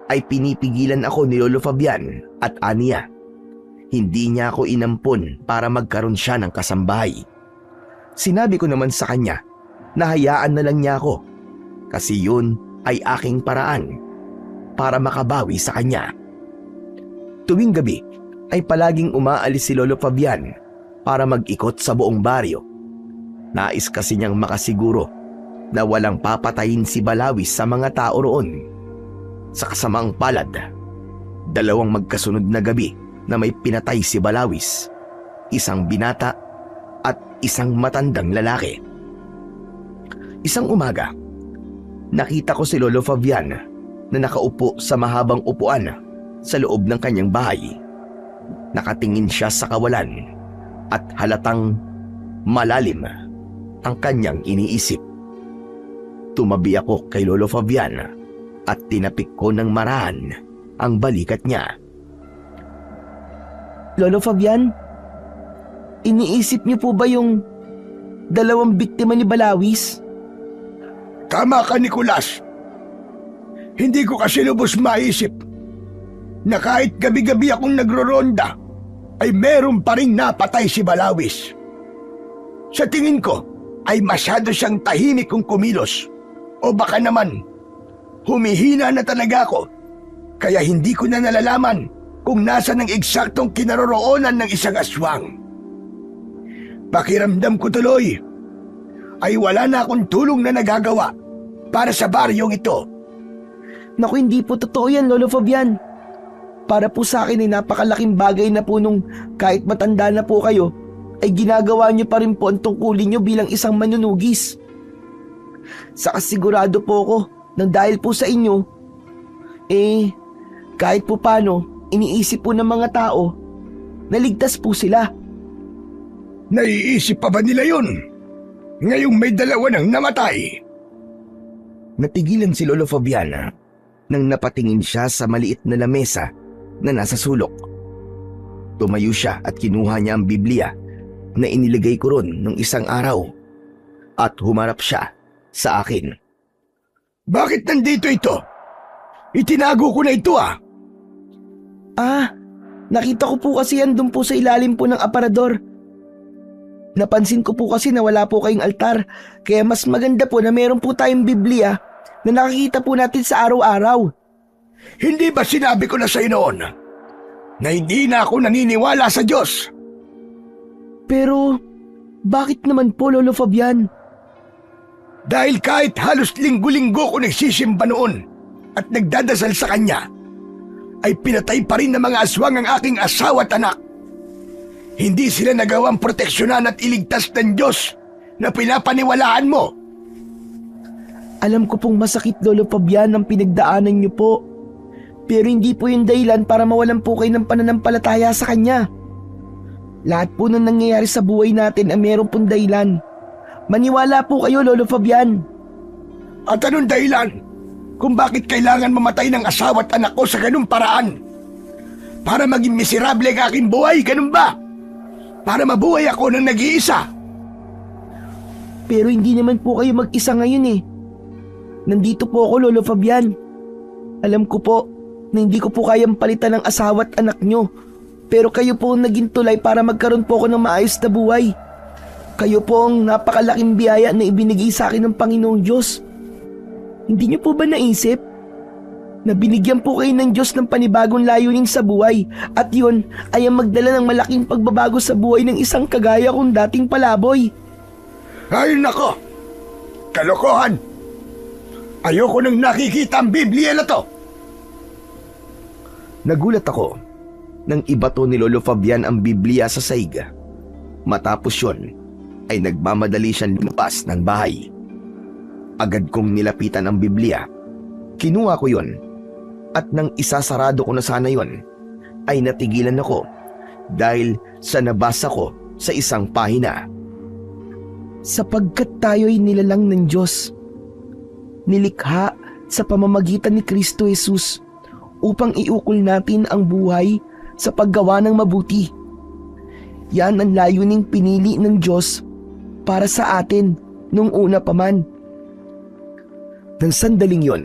ay pinipigilan ako ni Lolo Fabian at Ania. Hindi niya ako inampon para magkaroon siya ng kasambahay. Sinabi ko naman sa kanya na hayaan na lang niya ako kasi yun ay aking paraan para makabawi sa kanya. Tuwing gabi ay palaging umaalis si Lolo Fabian para mag-ikot sa buong baryo. Nais kasi niyang makasiguro na walang papatayin si Balawis sa mga tao roon. Sa kasamaang palad, 2 magkasunod na gabi na may pinatay si Balawis, isang binata at isang matandang lalaki. Isang umaga, nakita ko si Lolo Fabian na nakaupo sa mahabang upuan sa loob ng kanyang bahay. Nakatingin siya sa kawalan at halatang malalim ang kanyang iniisip. Tumabi ako kay Lolo Fabian at tinapik ko ng marahan ang balikat niya. Lolo Fabian, iniisip niyo po ba yung 2 biktima ni Balawis? Tama ka, Nicolas. Hindi ko kasi lubos maisip na kahit gabi-gabi akong nagro-ronda ay meron pa ring napatay si Balawis. Sa tingin ko ay masyado siyang tahimik kung kumilos. O baka naman, humihina na talaga ako kaya hindi ko na nalalaman kung nasa ng eksaktong kinaroroonan ng isang aswang. Pakiramdam ko tuloy ay wala na akong tulong na nagagawa para sa baryong ito. Naku, hindi po totoo yan, Lolo Fabian. Para po sa akin ay napakalaking bagay na po nung kahit matanda na po kayo, ay ginagawa niyo pa rin po ang tungkulin niyo bilang isang manunugis. Saka sigurado po ako nang dahil po sa inyo, kahit po paano, iniisip po ng mga tao, naligtas po sila. Naiisip pa ba nila yun? Ngayong may 2 nang namatay. Natigilan si Lolo Fabian nang napatingin siya sa maliit na lamesa na nasa sulok. Tumayo siya at kinuha niya ang Biblia na inilagay ko ron nung isang araw at humarap siya sa akin. Bakit nandito ito? Itinago ko na ito ah. Nakita ko po kasi yan doon po sa ilalim po ng aparador. Napansin ko po kasi na wala po kayong altar, kaya mas maganda po na meron po tayong Biblia na nakikita po natin sa araw-araw. Hindi ba sinabi ko na sa noon na hindi na ako naniniwala sa Diyos? Pero bakit naman po, Lolo Fabian? Dahil kahit halos linggo-linggo ko nagsisimba noon at nagdadasal sa Kanya, ay pinatay pa rin ng mga aswang ang aking asawa at anak. Hindi sila nagawang proteksyonan at iligtas ng Diyos na pinapaniwalaan mo. Alam ko pong masakit, Lolo Fabian, ang pinagdaanan niyo po. Pero hindi po yung dahilan para mawalan po kayo ng pananampalataya sa kanya. Lahat po ng nangyayari sa buhay natin ay meron pong dahilan. Maniwala po kayo, Lolo Fabian. At anong dahilan kung bakit kailangan mamatay ng asawa at anak ko sa ganung paraan? Para maging miserable ang aking buhay, ganun ba? Para mabuhay ako ng nag-iisa. Pero hindi naman po kayo mag-isa ngayon eh. Nandito po ako, Lolo Fabian. Alam ko po na hindi ko po kayang palitan ng asawa at anak nyo. Pero kayo po ang naging tulay para magkaroon po ako ng maayos na buhay. Kayo po ang napakalaking biyaya na ibinigay sa akin ng Panginoong Diyos. Hindi niyo po ba naisip na binigyan po kayo ng Diyos ng panibagong layunin sa buhay at yun ay ang magdala ng malaking pagbabago sa buhay ng isang kagaya kong dating palaboy? Ay nako! Kalokohan! Ayoko nang nakikita ang Biblia na to! Nagulat ako nang ibato ni Lolo Fabian ang Biblia sa saig. Matapos yun, ay nagmamadali siyang lumabas ng bahay. Agad kong nilapitan ang Biblia. Kinuha ko yun. At nang isasarado ko na sana yun, ay natigilan ako dahil sa nabasa ko sa isang pahina. Sapagkat tayo'y nilalang ng Diyos, nilikha sa pamamagitan ni Kristo Jesus upang iukol natin ang buhay sa paggawa ng mabuti. Yan ang layuning pinili ng Diyos para sa atin nung una pa man. Nang sandaling yon,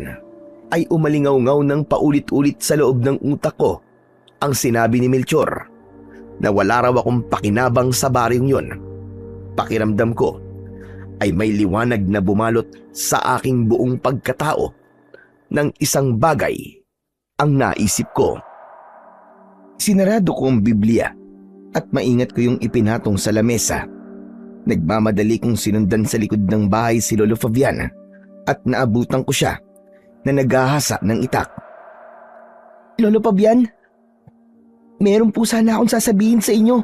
ay umalingaw-ngaw ng paulit-ulit sa loob ng utak ko ang sinabi ni Melchor na wala raw akong pakinabang sa baryong yon. Pakiramdam ko ay may liwanag na bumalot sa aking buong pagkatao ng isang bagay ang naisip ko. Sinarado ko ang Biblia at maingat ko yung ipinatong sa lamesa. Nagmamadali kong sinundan sa likod ng bahay si Lolo Fabian at naabutan ko siya na naghahasa ng itak. Lolo Fabian, meron po sana akong sasabihin sa inyo.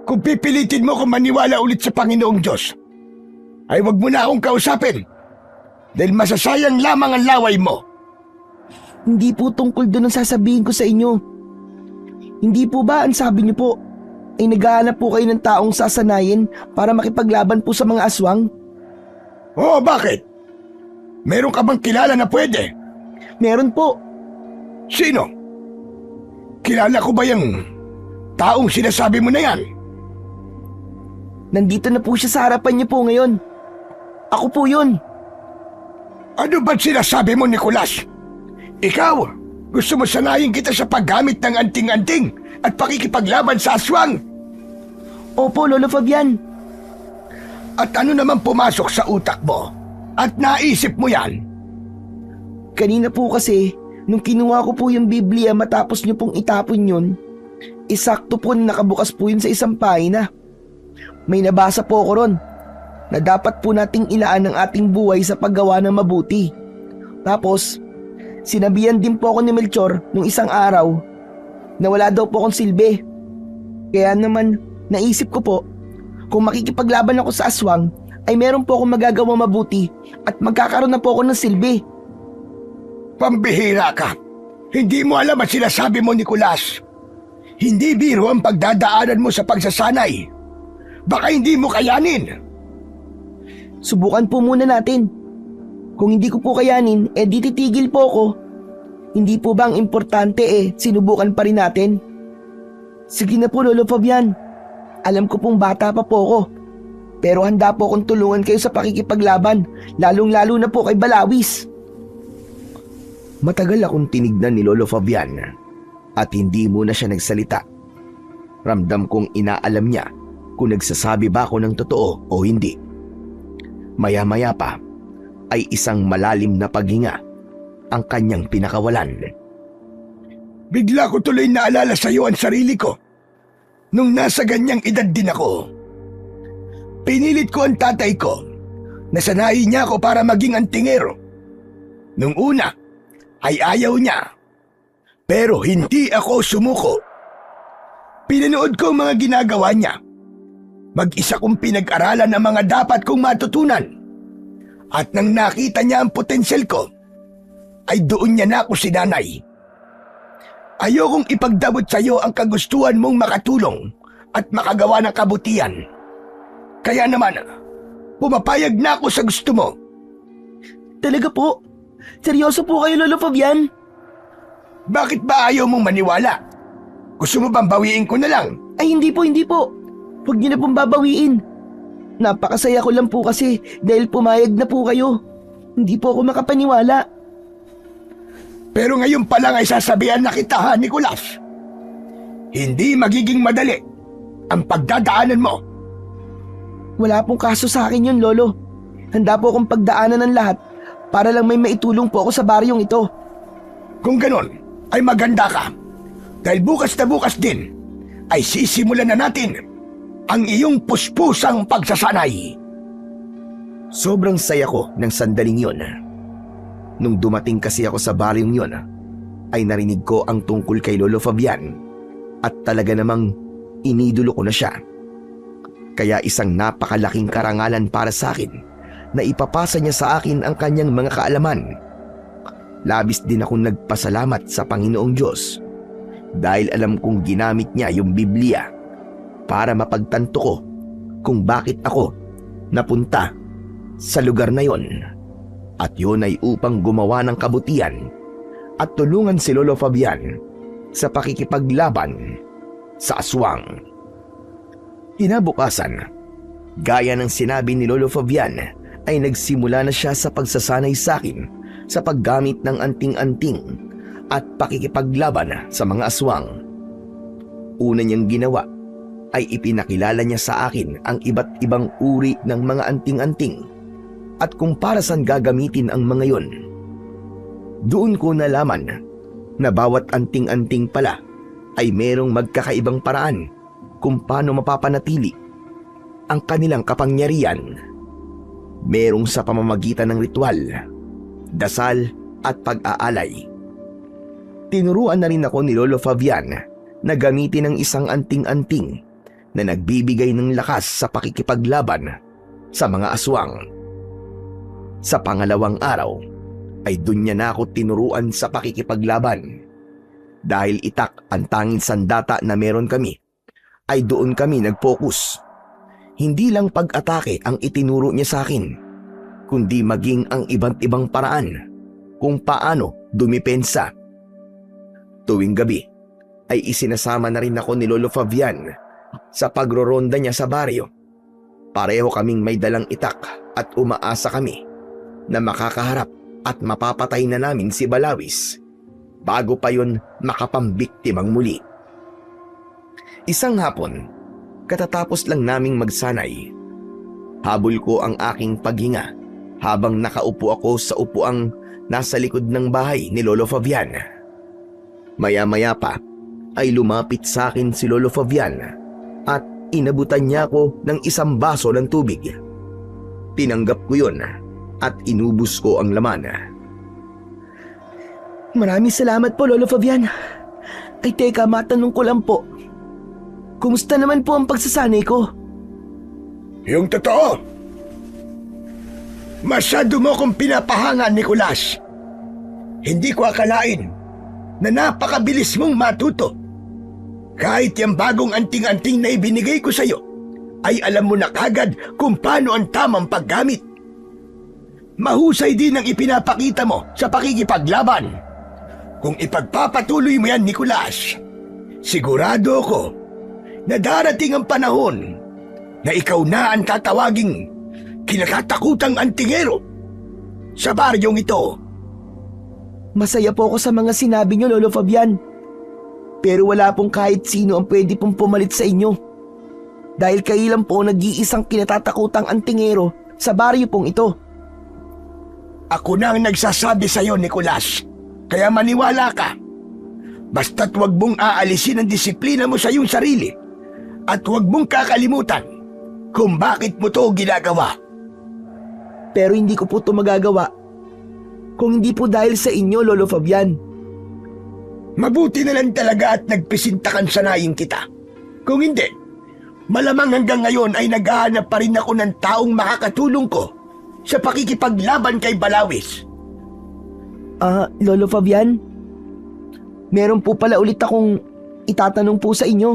Kung pipilitin mo kung maniwala ulit sa Panginoong Diyos, ay wag mo na akong kausapin dahil masasayang lamang ang laway mo. Hindi po tungkol doon ang sasabihin ko sa inyo. Hindi po ba ang sabi niyo po ay naghahanap po kayo ng taong sasanayin para makipaglaban po sa mga aswang? Oo, bakit? Meron ka bang kilala na pwede? Meron po. Sino? Kilala ko ba yung taong sinasabi mo na yan? Nandito na po siya sa harapan niyo po ngayon. Ako po yun. Ano ba't sinasabi mo, Nicolas? Ikaw, gusto mo sanayin kita sa paggamit ng anting-anting at pakikipaglaban sa aswang? Opo, Lolo Fabian. At ano naman pumasok sa utak mo? At naisip mo yan? Kanina po kasi, nung kinuha ko po yung Biblia matapos niyo pong itapon yun, isakto po na nakabukas po yun sa isang pahina. May nabasa po ko ron na dapat po nating ilaan ang ating buhay sa paggawa ng mabuti. Tapos, sinabihan din po ako ni Melchor nung isang araw na wala daw po akong silbi. Kaya naman, naisip ko po, kung makikipaglaban ako sa aswang, ay meron po akong magagawa mabuti at magkakaroon na po ako ng silbi. Pambihira ka! Hindi mo alam ang sinasabi mo, Nicolas. Hindi biro ang pagdadaanan mo sa pagsasanay. Baka hindi mo kayanin. Subukan po muna natin. Kung hindi ko po kayanin, di titigil po ako. Hindi po ba ang importante sinubukan pa rin natin? Sige na po, Lolo Fabian. Alam ko pong bata pa po ako. Pero handa po akong tulungan kayo sa pakikipaglaban, lalong-lalo na po kay Balawis. Matagal akong tinignan ni Lolo Fabian at hindi muna siya nagsalita. Ramdam kong inaalam niya kung nagsasabi ba ako ng totoo o hindi. Maya-maya pa ay isang malalim na paghinga ang kanyang pinakawalan. Bigla ko tuloy naalala sa iyo ang sarili ko nung nasa ganyang edad din ako. Pinilit ko ang tatay ko na sanayin niya ako para maging antingero. Nung una ay ayaw niya, pero hindi ako sumuko. Pinanood ko ang mga ginagawa niya. Mag-isa kong pinag-aralan ang mga dapat kong matutunan. At nang nakita niya ang potensyal ko, ay doon niya na ako sinanay. Ayokong ipagdabot sa iyo ang kagustuhan mong makatulong at makagawa ng kabutihan. Kaya naman, pumapayag na ako sa gusto mo. Talaga po? Seryoso po kayo, Lolo Fabian? Bakit ba ayaw mong maniwala? Gusto mo bang bawiin ko na lang? Ay, hindi po, hindi po. Huwag niyo na pong babawiin. Napakasaya ko lang po kasi dahil pumayag na po kayo. Hindi po ako makapaniwala. Pero ngayon pa lang ay sasabihan na kita, ha, Nicolas. Hindi magiging madali ang pagdadaanan mo. Wala pong kaso sa akin yun, Lolo. Handa po akong pagdaanan ng lahat para lang may maitulong po ako sa baryong ito. Kung ganon, ay maganda ka. Dahil bukas na bukas din, ay sisimulan na natin ang iyong puspusang pagsasanay. Sobrang saya ko ng sandaling yon. Nung dumating kasi ako sa baryong yon, ay narinig ko ang tungkol kay Lolo Fabian at talaga namang inidolo ko na siya. Kaya isang napakalaking karangalan para sa akin na ipapasa niya sa akin ang kanyang mga kaalaman. Labis din akong nagpasalamat sa Panginoong Diyos dahil alam kong ginamit niya yung Biblia para mapagtanto ko kung bakit ako napunta sa lugar na yon. At yun ay upang gumawa ng kabutihan at tulungan si Lolo Fabian sa pakikipaglaban sa aswang. Kinabukasan, gaya ng sinabi ni Lolo Fabian, ay nagsimula na siya sa pagsasanay sa akin sa paggamit ng anting-anting at pakikipaglaban sa mga aswang. Una niyang ginawa ay ipinakilala niya sa akin ang iba't ibang uri ng mga anting-anting at kung para saan gagamitin ang mga yon. Doon ko nalaman na bawat anting-anting pala ay merong magkakaibang paraan kung paano mapapanatili ang kanilang kapangyarihan. Merong sa pamamagitan ng ritual, dasal at pag-aalay. Tinuruan na rin ako ni Lolo Fabian na gamitin ang isang anting-anting na nagbibigay ng lakas sa pakikipaglaban sa mga aswang. Sa pangalawang araw ay dun niya na ako tinuruan sa pakikipaglaban. Dahil itak ang tanging sandata na meron kami, ay doon kami nag-focus. Hindi lang pag-atake ang itinuro niya sa akin, kundi maging ang iba't ibang paraan kung paano dumipensa. Tuwing gabi ay isinasama na rin ako ni Lolo Fabian sa pagroronda niya sa baryo. Pareho kaming may dalang itak at umaasa kami na makakaharap at mapapatay na namin si Balawis bago pa yon makapambiktimang muli. Isang hapon, katatapos lang naming magsanay, habol ko ang aking paghinga habang nakaupo ako sa upuang nasa likod ng bahay ni Lolo Fabian. Maya-maya pa ay lumapit sa akin si Lolo Fabian at inabutan niya ako ng isang baso ng tubig. Tinanggap ko yun at inubos ko ang laman. Maraming salamat po, Lolo Fabian. Ay teka, matanong ko lang po. Kumusta naman po ang pagsasanay ko? Yung totoo. Masyado mo kong pinapahangan, Nicolas. Hindi ko akalain na napakabilis mong matuto. Kahit yung bagong anting-anting na ibinigay ko sa'yo, ay alam mo na kagad kung paano ang tamang paggamit. Mahusay din ang ipinapakita mo sa pakikipaglaban. Kung ipagpapatuloy mo yan, Nicolas, sigurado ako na darating ang panahon na ikaw na ang tatawaging kinakatakutang antingero sa baryong ito. Masaya po ako sa mga sinabi niyo, Lolo Fabian. Pero wala pong kahit sino ang pwede pong pumalit sa inyo. Dahil kayo lang po nag-iisang kinatatakutang antingero sa baryo pong ito. Ako na ang nagsasabi sa iyo, Nicolas. Kaya maniwala ka. Basta't huwag mong aalisin ang disiplina mo sa iyong sarili. At huwag mong kakalimutan kung bakit mo to ginagawa. Pero hindi ko po ito magagawa kung hindi po dahil sa inyo, Lolo Fabian. Mabuti na lang talaga at nagpisintakan sanayin kita. Kung hindi, Malamang hanggang ngayon ay naghahanap pa rin ako ng taong makakatulong ko sa pakikipaglaban kay Balawis. Lolo Fabian, meron po pala ulit akong itatanong po sa inyo.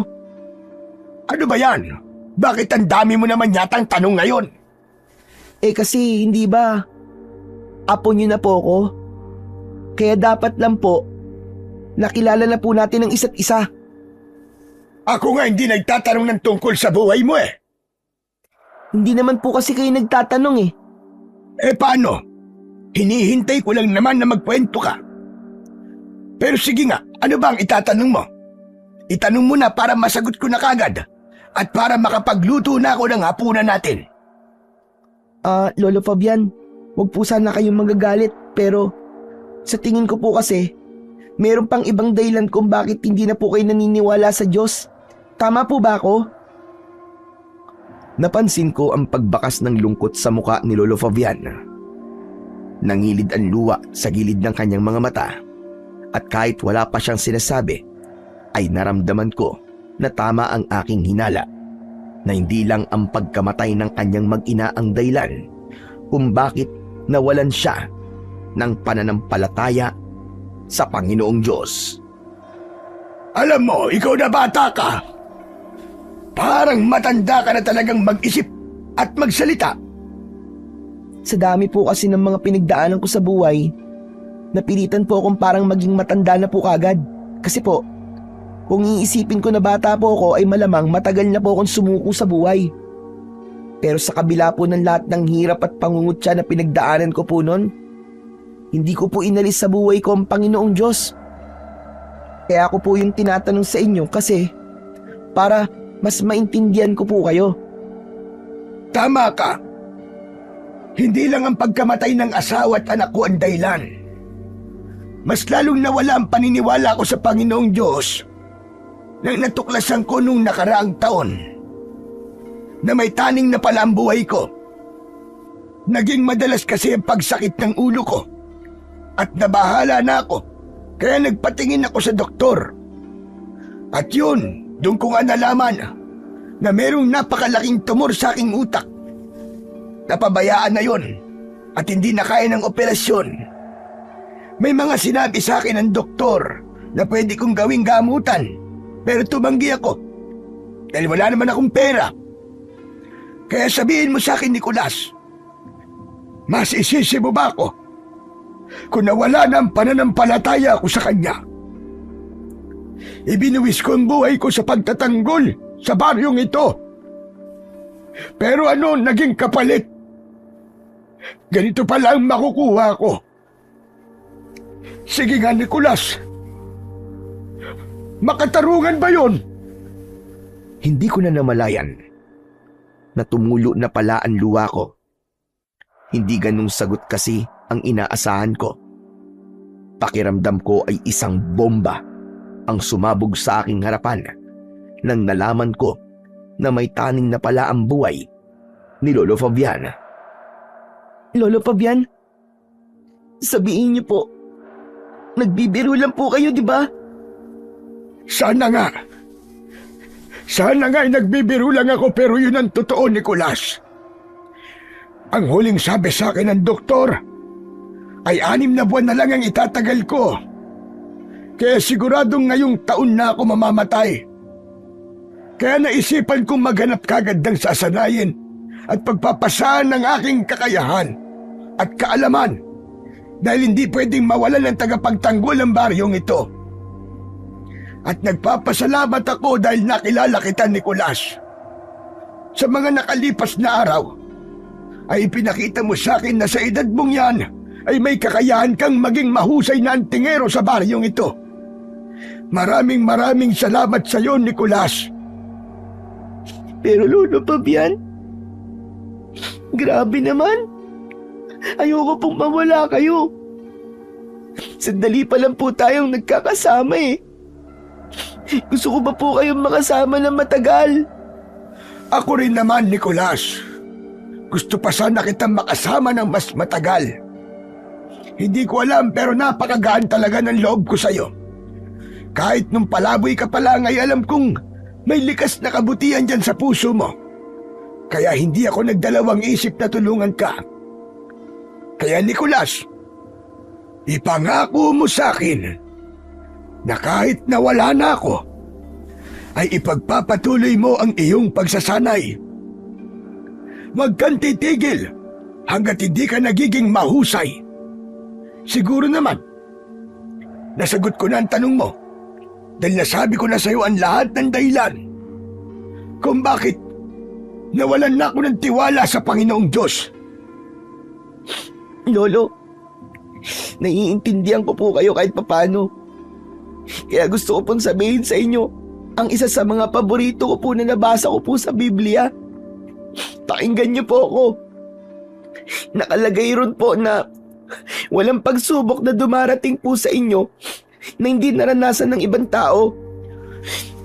Ano ba yan? Bakit ang dami mo naman yatang tanong ngayon? Kasi hindi ba, apo niyo na po ako? Kaya dapat lang po, nakilala na po natin ang isa't isa. Ako nga hindi nagtatanong ng tungkol sa buhay mo eh. Hindi naman po kasi kayo nagtatanong eh. Paano? Hinihintay ko lang naman na magkwento ka. Pero sige nga, ano ba ang itatanong mo? Itanong mo na para masagot ko na kagad at para makapagluto na ako ng hapunan natin. Lolo Fabian, wag po sana kayong magagalit pero sa tingin ko po kasi, meron pang ibang dahilan kung bakit hindi na po kayo naniniwala sa Diyos. Tama po ba ako? Napansin ko ang pagbakas ng lungkot sa muka ni Lolo Fabian. Nangilid ang luha sa gilid ng kanyang mga mata at kahit wala pa siyang sinasabi, ay naramdaman ko na tama ang aking hinala na hindi lang ang pagkamatay ng kanyang mag-ina ang dahilan kung bakit nawalan siya ng pananampalataya sa Panginoong Diyos. Alam mo, ikaw na bata ka. Parang matanda ka na talagang mag-isip at magsalita. Sa dami po kasi ng mga pinagdaanan ko sa buhay, napilitan po akong parang maging matanda na po kagad. Kasi po, kung iisipin ko na bata po ako ay malamang matagal na po akong sumuko sa buhay. Pero sa kabila po ng lahat ng hirap at pangungutya na pinagdaanan ko po noon, hindi ko po inalis sa buhay ko ang Panginoong Diyos. Kaya ako po yung tinatanong sa inyo kasi para mas maintindihan ko po kayo. Tama ka. Hindi lang ang pagkamatay ng asawa at anak ko ang dahilan. Mas lalong nawala ang paniniwala ko sa Panginoong Diyos nang natuklasan ko nung nakaraang taon na may taning na pala ang buhay ko. Naging madalas kasi ang pagsakit ng ulo ko at nabahala na ako kaya nagpatingin ako sa doktor. At yun, doon ko nga nalaman na merong napakalaking tumor sa aking utak. Napabayaan na yun at hindi na kaya ng operasyon. May mga sinabi sa akin ng doktor na pwede kong gawing gamutan pero tumanggi ako dahil wala naman akong pera. Kaya sabihin mo sa akin, Nicolas, mas isisi mo ba ako kung nawala na ang pananampalataya ko sa kanya? Ibinuwis ko ang buhay ko sa pagtatanggol sa baryong ito. Pero ano naging kapalit? Ganito pala ang makukuha ko. Sige nga, Nicolas. Makatarungan ba yun? Hindi ko na namalayan na tumulo na pala ang luha ko. Hindi ganung sagot kasi ang inaasahan ko. Pakiramdam ko ay isang bomba ang sumabog sa aking harapan nang nalaman ko na may taning na pala ang buhay ni Lolo Fabian. Lolo Fabian, sabihin niyo po, nagbibiro lang po kayo, di ba? Sana nga. Sana nga ay nagbibiro lang ako pero yun ang totoo, Nicolas. Ang huling sabi sa akin ng doktor ay 6 na buwan na lang ang itatagal ko. Kaya siguradong ngayong taon na ako mamamatay. Kaya naisipan kong maghanap kagad ng sasanayin at pagpapasahan ng aking kakayahan at kaalaman dahil hindi pwedeng mawalan ng tagapagtanggol ang baryong ito. At nagpapasalamat ako dahil nakilala kita, Nicolas. Sa mga nakalipas na araw, ay ipinakita mo sa akin na sa edad mong yan ay may kakayahan kang maging mahusay na antingero sa baryong ito. Maraming salamat sa iyo, Nicolas. Pero Lolo Fabian, grabe naman. Ayoko pong mawala kayo. Sandali pa lang po tayong nagkakasama eh. Gusto ko ba po kayong makasama ng matagal? Ako rin naman, Nicolas. Gusto pa sana kitang makasama ng mas matagal. Hindi ko alam pero napakagaan talaga ng loob ko sa'yo. Kahit nung palaboy ka pa lang ay alam kong May likas na kabutihan dyan sa puso mo. Kaya hindi ako nagdalawang isip na tulungan ka. Kaya Nicolas, ipangako mo sa akin na kahit nawala na ako, ay ipagpapatuloy mo ang iyong pagsasanay. Huwag kang titigil hanggat hindi ka nagiging mahusay. Siguro naman, nasagot ko na ang tanong mo dahil nasabi ko na sa iyo ang lahat ng dahilan kung bakit nawalan na ako ng tiwala sa Panginoong Diyos. Lolo, naiintindihan ko po kayo kahit papano. Kaya gusto ko pong sabihin sa inyo, ang isa sa mga paborito ko po na nabasa ko po sa Biblia. Pakinggan niyo po ako. Nakalagay ron po na walang pagsubok na dumarating po sa inyo na hindi naranasan ng ibang tao.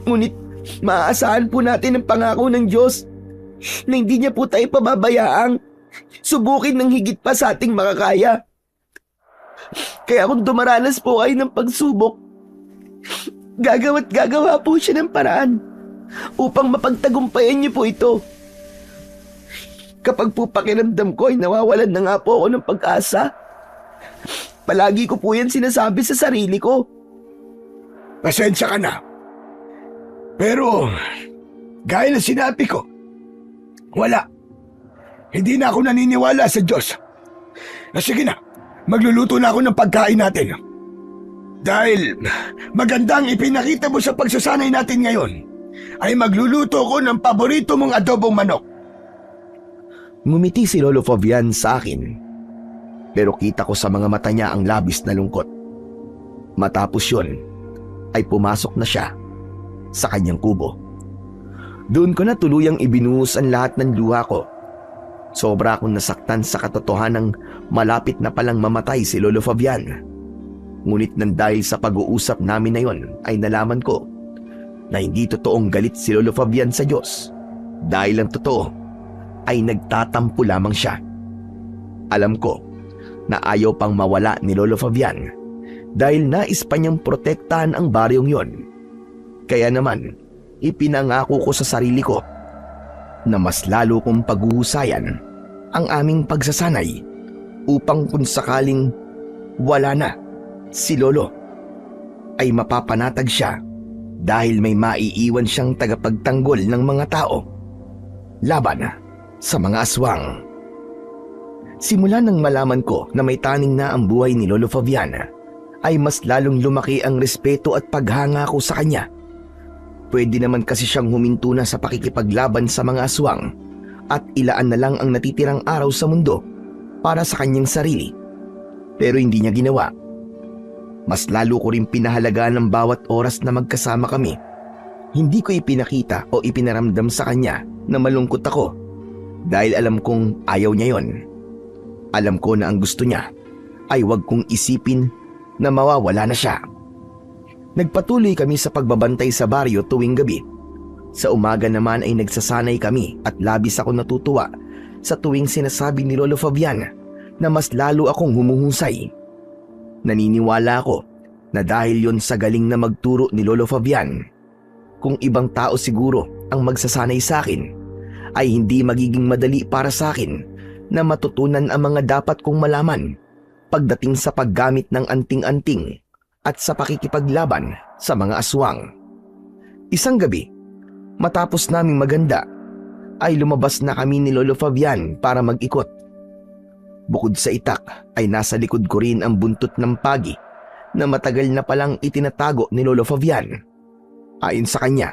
Ngunit maaasahan po natin ang pangako ng Diyos na hindi niya po tayo pababayaang subukin ng higit pa sa ating makakaya. Kaya kung dumaranas po kayo ng pagsubok, gagawa po siya ng paraan upang mapagtagumpayan niyo po ito. Kapag po pakiramdam ko ay nawawalan na nga po ako ng pag-asa, palagi ko po yan sinasabi sa sarili ko. Pasensya ka na. Pero, gaya ng sinabi ko, wala. Hindi na ako naniniwala sa Diyos. Sige na, magluluto na ako ng pagkain natin. Dahil magandang ipinakita mo sa pagsasanay natin ngayon, ay magluluto ko ng paborito mong adobong manok. Ngumiti si Lolo Fabian sa akin, pero kita ko sa mga mata niya ang labis na lungkot. Matapos yun, ay pumasok na siya sa kanyang kubo. Doon ko na tuluyang ibinuhos ang lahat ng luha ko. Sobra akong nasaktan sa katotohanang malapit na palang mamatay si Lolo Fabian. Ngunit nang dahil sa pag-uusap namin na yon ay nalaman ko na hindi totoong galit si Lolo Fabian sa Diyos. Dahil ang totoo ay nagtatampo lamang siya. Alam ko na ayaw pang mawala ni Lolo Fabian dahil nais pa niyang protektahan ang baryong yon. Kaya naman, ipinangako ko sa sarili ko na mas lalo kong paghuhusayan ang aming pagsasanay upang kung sakaling wala na si Lolo, ay mapapanatag siya dahil may maiiwan siyang tagapagtanggol ng mga tao laban sa mga aswang. Simula nang malaman ko na may taning na ang buhay ni Lolo Fabian, ay mas lalong lumaki ang respeto at paghanga ko sa kanya. Pwede naman kasi siyang huminto na sa pakikipaglaban sa mga aswang at ilaan na lang ang natitirang araw sa mundo para sa kanyang sarili. Pero hindi niya ginawa. Mas lalo ko rin pinahalagaan ang bawat oras na magkasama kami. Hindi ko ipinakita o ipinaramdam sa kanya na malungkot ako dahil alam kong ayaw niya yon. Alam ko na ang gusto niya ay wag kong isipin na mawawala na siya. Nagpatuloy kami sa pagbabantay sa baryo tuwing gabi. Sa umaga naman ay nagsasanay kami at labis ako natutuwa sa tuwing sinasabi ni Lolo Fabian na mas lalo akong humuhusay. Naniniwala ako na dahil yon sa galing na magturo ni Lolo Fabian. Kung ibang tao siguro ang magsasanay sa akin, ay hindi magiging madali para sa akin na matutunan ang mga dapat kong malaman pagdating sa paggamit ng anting-anting at sa pakikipaglaban sa mga aswang. Isang gabi, matapos naming maganda, ay lumabas na kami ni Lolo Fabian para mag-ikot. Bukod sa itak ay nasa likod ko rin ang buntot ng pagi na matagal na palang itinatago ni Lolo Fabian. Ayon sa kanya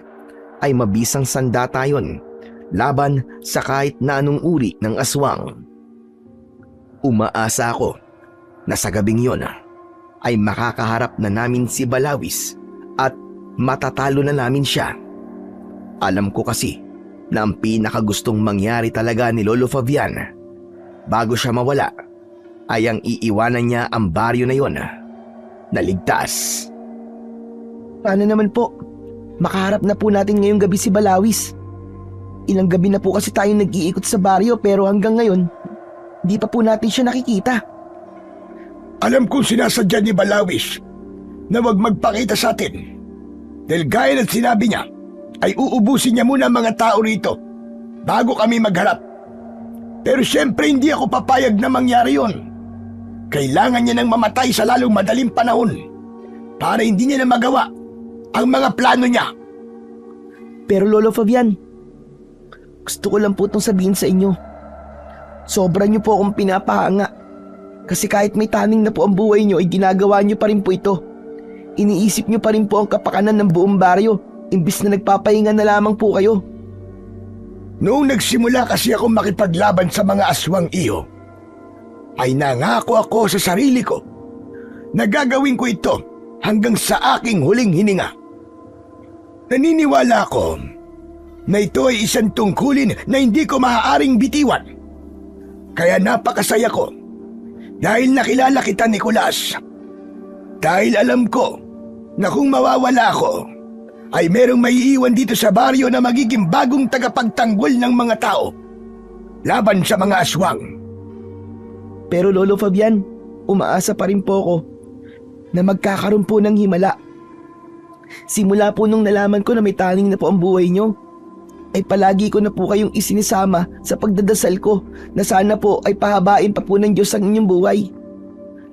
ay mabisang sandata yon laban sa kahit na anong uri ng aswang. Umaasa ako na sa gabing yon ay makakaharap na namin si Balawis at matatalo na namin siya. Alam ko kasi na ang pinakagustong mangyari talaga ni Lolo Fabian bago siya mawala ay ang iiwanan niya ang baryo na yon na ligtas. Paano naman po? Makaharap na po natin ngayong gabi si Balawis. Ilang gabi na po kasi tayong nag-iikot sa baryo pero hanggang ngayon, di pa po natin siya nakikita. Alam kong sinasadya ni Balawis na huwag magpakita sa atin. Dahil gaya ng sinabi niya, ay uubusin niya muna ang mga tao rito bago kami magharap. Pero siyempre hindi ako papayag na mangyari yon. Kailangan niya nang mamatay sa lalong madaling panahon para hindi niya na magawa ang mga plano niya. Pero Lolo Fabian, gusto ko lang po itong sabihin sa inyo. Sobra niyo po akong pinapahanga. Kasi kahit may taning na po ang buhay niyo ay ginagawa niyo pa rin po ito. Iniisip niyo pa rin po ang kapakanan ng buong baryo imbis na nagpapahinga na lamang po kayo. Noong nagsimula kasi ako makipaglaban sa mga aswang iyo, ay nangako ako sa sarili ko na gagawin ko ito hanggang sa aking huling hininga. Naniniwala ako na ito ay isang tungkulin na hindi ko maaaring bitiwan. Kaya napakasaya ko dahil nakilala kita, Nicolas. Dahil alam ko na kung mawawala ako, ay merong maiiwan dito sa baryo na magiging bagong tagapagtanggol ng mga tao laban sa mga aswang. Pero Lolo Fabian, umaasa pa rin po ako na magkakaroon po ng himala. Simula po nung nalaman ko na may taning na po ang buhay nyo, ay palagi ko na po kayong isinisama sa pagdadasal ko na sana po ay pahabain pa po ng Diyos ang inyong buhay.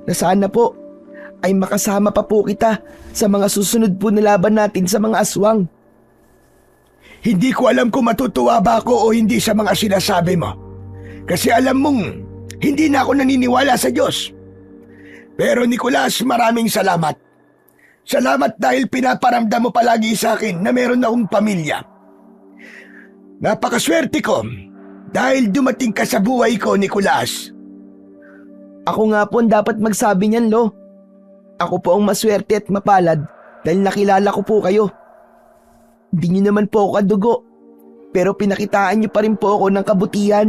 Na sana po ay makasama pa po kita sa mga susunod po na laban natin sa mga aswang. Hindi ko alam kung matutuwa ba ako o hindi sa mga sinasabi mo. Kasi alam mong hindi na ako naniniwala sa Diyos. Pero Nicolas, maraming salamat. Salamat dahil pinaparamdam mo palagi sa akin na meron akong pamilya. Napakaswerte ko dahil dumating ka sa buhay ko, Nicolas. Ako nga po ang dapat magsabi niyan, Lo. Ako po ang maswerte at mapalad dahil nakilala ko po kayo. Hindi niyo naman po ako kadugo, pero pinakitaan niyo pa rin po ako ng kabutihan.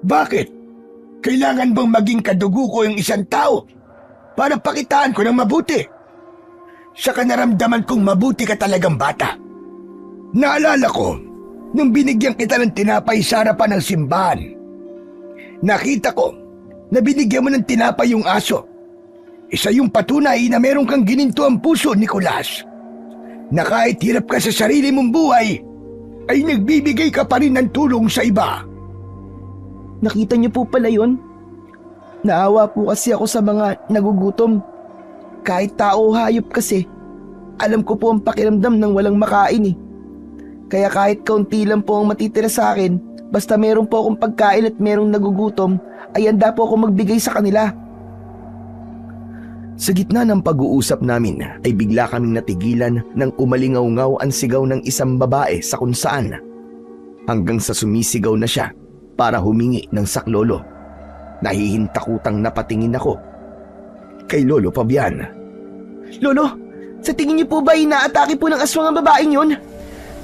Bakit? Kailangan bang maging kadugo ko yung isang tao para pakitaan ko ng mabuti? Saka naramdaman kong mabuti ka talagang bata. Naalala ko, nung binigyan kita ng tinapay sa harapan ng simbahan, nakita ko na binigyan mo ng tinapay yung aso. Isa yung patunay na meron kang gininto ang puso, Nicolas. Na kahit hirap ka sa sarili mong buhay, ay nagbibigay ka pa rin ng tulong sa iba. Nakita niyo po pala yun? Naawa po kasi ako sa mga nagugutom. Kahit tao o hayop kasi, alam ko po ang pakiramdam ng walang makain eh. Kaya kahit kaunti lang po ang matitira sa akin, basta meron po akong pagkain at merong nagugutom, ay handa po ako magbigay sa kanila. Sa gitna ng pag-uusap namin ay bigla kaming natigilan nang umalingaw-ngaw ang sigaw ng isang babae sa kung saan. Hanggang sa sumisigaw na siya para humingi ng saklolo. Nahihintakutang napatingin ako kay Lolo Fabian. Lolo, sa tingin niyo po ba inaatake po ng aswang ang babaeng yun?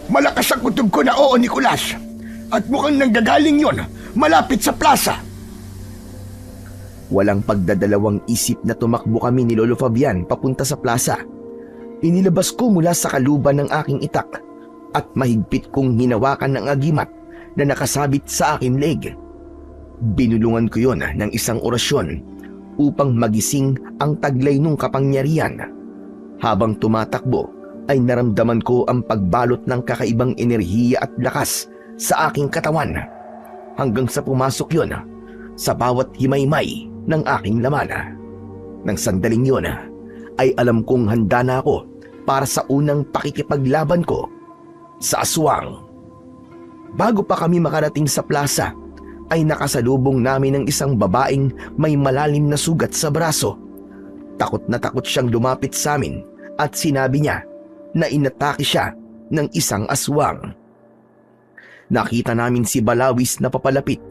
Malakas ang kutob ko na oo, Nicolas. At mukhang nanggagaling yon malapit sa plaza. Walang pagdadalawang isip na tumakbo kami ni Lolo Fabian papunta sa plaza. Inilabas ko mula sa kaluban ng aking itak at mahigpit kong hinawakan ng agimat na nakasabit sa aking leg. Binulungan ko yon ng isang orasyon upang magising ang taglay nung kapangyarihan. Habang tumatakbo ay naramdaman ko ang pagbalot ng kakaibang enerhiya at lakas sa aking katawan hanggang sa pumasok yon sa bawat himaymay ng aking laman. Nang sandaling yon ay alam kong handa na ako para sa unang pakikipaglaban ko sa aswang. Bago pa kami makarating sa plaza ay nakasalubong namin ng isang babaeng may malalim na sugat sa braso. Takot na takot siyang lumapit sa amin at sinabi niya na inatake siya ng isang aswang. Nakita namin si Balawis na papalapit.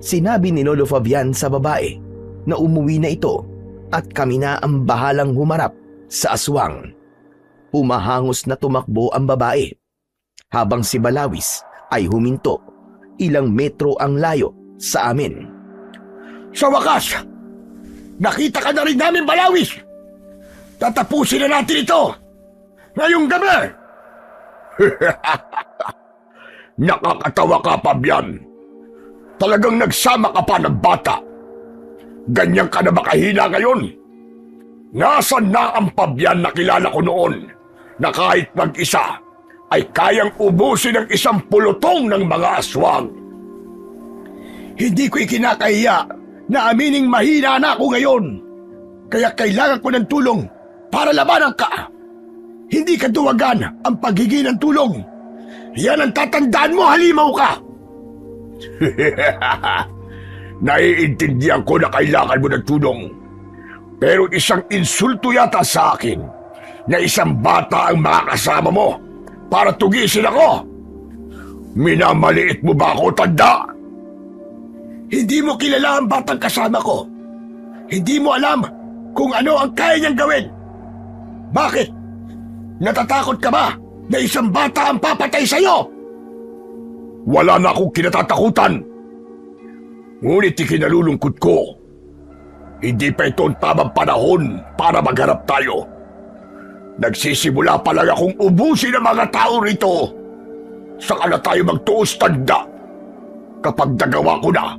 Sinabi ni Lolo Fabian sa babae na umuwi na ito at kami na ang bahalang humarap sa aswang. Humahangos na tumakbo ang babae habang si Balawis ay huminto ilang metro ang layo sa amin. Sa wakas, nakita ka na rin namin, Balawis. Tatapusin na natin ito ngayong gabi. Nakakatawa ka, Fabian. Talagang nagsama ka pa ng bata. Ganyan ka na makahina ngayon? Nasaan na ang Fabian na kilala ko noon na kahit mag-isa ay kayang ubusin ng isang pulutong ng mga aswang. Hindi ko ikinakahiya na amining mahina na ako ngayon. Kaya kailangan ko ng tulong para labanan ka. Hindi katuwagan ang paghingi ng tulong. Yan ang tatandaan mo, halimaw ka! Naiintindihan ko na kailangan mo ng tulong. Pero isang insulto yata sa akin na isang bata ang makakasama mo para tugisin ako. Minamaliit mo ba ako, tanda? Hindi mo kilala ang batang kasama ko. Hindi mo alam kung ano ang kaya niyang gawin. Bakit? Natatakot ka ba na isang bata ang papatay sa'yo? Wala na akong kinatatakutan. Ngunit ikinalulungkot ko. Hindi pa ito ang tamang panahon para magharap tayo. Nagsisimula pa lang akong ubusin ang mga tao rito. Saka na tayo magtuos, tanda. Kapag nagawa ko na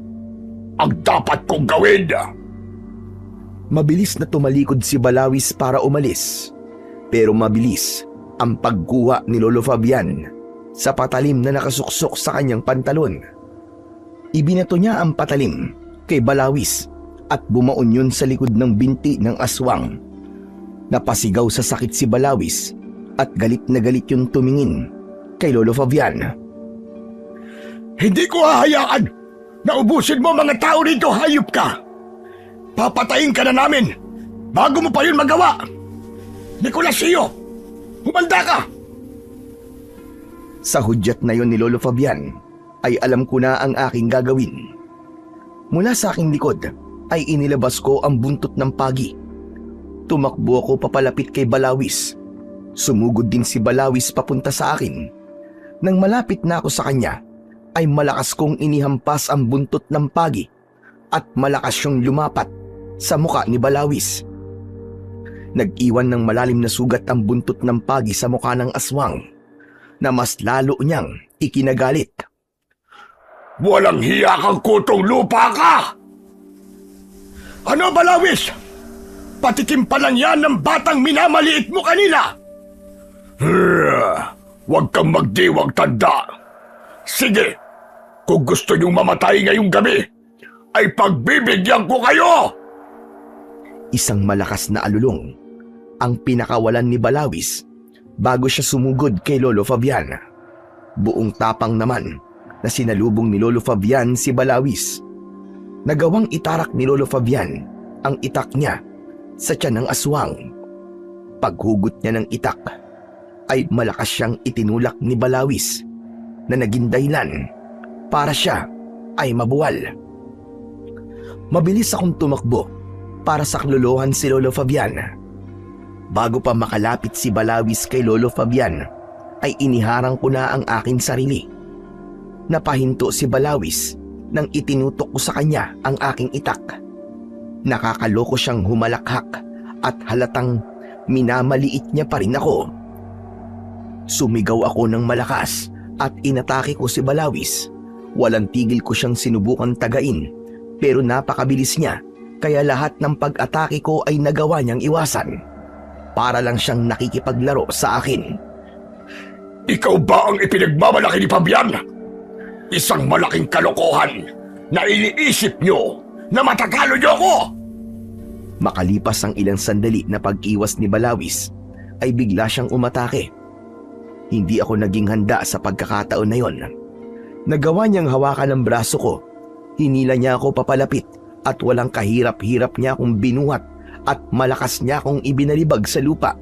ang dapat kong gawin. Mabilis na tumalikod si Balawis para umalis. Pero mabilis ang pagkuha ni Lolo Fabian sa patalim na nakasuksok sa kanyang pantalon. Ibinato niya ang patalim kay Balawis at bumaon yun sa likod ng binti ng aswang. Napasigaw sa sakit si Balawis at galit na galit yung tumingin kay Lolo Fabian. Hindi ko hahayaan na ubusin mo mga tao rito, hayop ka! Papatayin ka na namin bago mo pa yun magawa! Nicolasio, humanda ka! Sa hudyat na yon ni Lolo Fabian ay alam ko na ang aking gagawin. Mula sa aking likod ay inilabas ko ang buntot ng pagi. Tumakbo ako papalapit kay Balawis. Sumugod din si Balawis papunta sa akin. Nang malapit na ako sa kanya, ay malakas kong inihampas ang buntot ng pagi at malakas siyang lumapat sa muka ni Balawis. Nag-iwan ng malalim na sugat ang buntot ng pagi sa muka ng aswang na mas lalo niyang ikinagalit. Walang hiya kang kutong lupa ka! Ano, Balawis? Patikim pa lang yan ng batang minamaliit mo kanila! Huwag kang magdiwang, tanda. Sige, kung gusto niyong mamatay ngayong gabi, ay pagbibigyan ko kayo! Isang malakas na alulong ang pinakawalan ni Balawis bago siya sumugod kay Lolo Fabian. Buong tapang naman na sinalubong ni Lolo Fabian si Balawis. Nagawang itarak ni Lolo Fabian ang itak niya sa tiyan ng aswang. Paghugot niya ng itak ay malakas siyang itinulak ni Balawis na naging dahilan para siya ay mabuwal. Mabilis akong tumakbo para saklolohan si Lolo Fabian. Bago pa makalapit si Balawis kay Lolo Fabian ay iniharang ko na ang aking sarili. Napahinto si Balawis nang itinutok ko sa kanya ang aking itak. Nakakaloko siyang humalakhak at halatang minamaliit niya pa rin ako. Sumigaw ako ng malakas at inatake ko si Balawis. Walang tigil ko siyang sinubukan tagain pero napakabilis niya kaya lahat ng pag-atake ko ay nagawa niyang iwasan. Para lang siyang nakikipaglaro sa akin. Ikaw ba ang ipinagmamalaki ni Fabian? Isang malaking kalokohan na iniisip niyo na matatalo niyo ako! Makalipas ang ilang sandali na pag-iwas ni Balawis, ay bigla siyang umatake. Hindi ako naging handa sa pagkakataon na yon. Nagawa niyang hawakan ang braso ko. Hinila niya ako papalapit at walang kahirap-hirap niya akong binuhat at malakas niya akong ibinalibag sa lupa.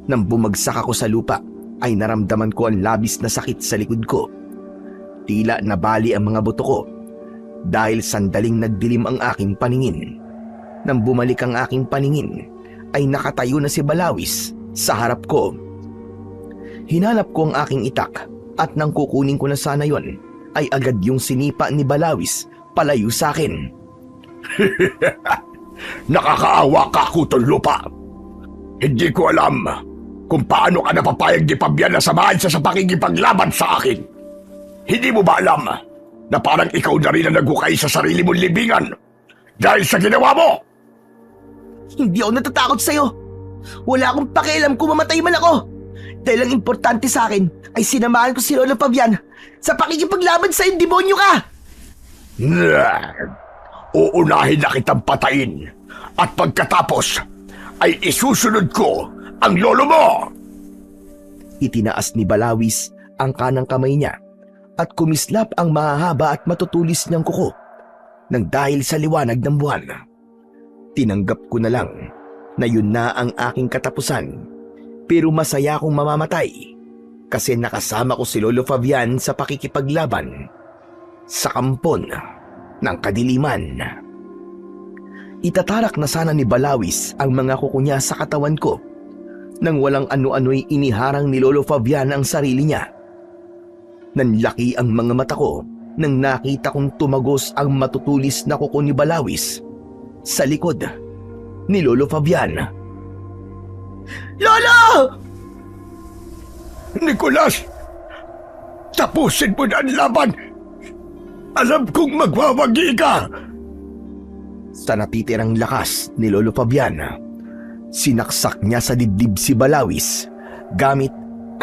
Nang bumagsak ako sa lupa, ay naramdaman ko ang labis na sakit sa likod ko. Tila nabali ang mga buto ko dahil sandaling nagdilim ang aking paningin. Nang bumalik ang aking paningin, ay nakatayo na si Balawis sa harap ko. Hinanap ko ang aking itak at nang kukunin ko na sana yon, ay agad yung sinipa ni Balawis palayo sa akin. Nakakaawa ka, kutong lupa. Hindi ko alam kung paano ka napapayag ni Fabian na samahan siya sa pakikipaglaban sa akin. Hindi mo ba alam na parang ikaw na rin ang naghukay sa sarili mong libingan dahil sa ginawa mo? Hindi ako natatakot sa'yo. Wala akong pakialam kung mamatay man ako. Dahil ang importante sa akin ay sinamahan ko si Lolo Fabian sa pakikipaglaban sa demonyo ka! Uunahin na kitang patayin at pagkatapos ay isusunod ko ang lolo mo! Itinaas ni Balawis ang kanang kamay niya at kumislap ang mahahaba at matutulis niyang kuko nang dahil sa liwanag ng buwan. Tinanggap ko na lang na yun na ang aking katapusan, pero masaya akong mamamatay kasi nakasama ko si Lolo Fabian sa pakikipaglaban sa kampon ng kadiliman. Itatarak na sana ni Balawis ang mga kuko niya sa katawan ko nang walang ano-ano'y iniharang ni Lolo Fabian ang sarili niya. Nanlaki ang mga mata ko nang nakita kong tumagos ang matutulis na kuko ni Balawis sa likod ni Lolo Fabian. Lolo! Nicolas! Tapusin mo na ang laban! Alam kong magwawagi ka! Sa natitirang lakas ni Lolo Fabian, sinaksak niya sa dibdib si Balawis gamit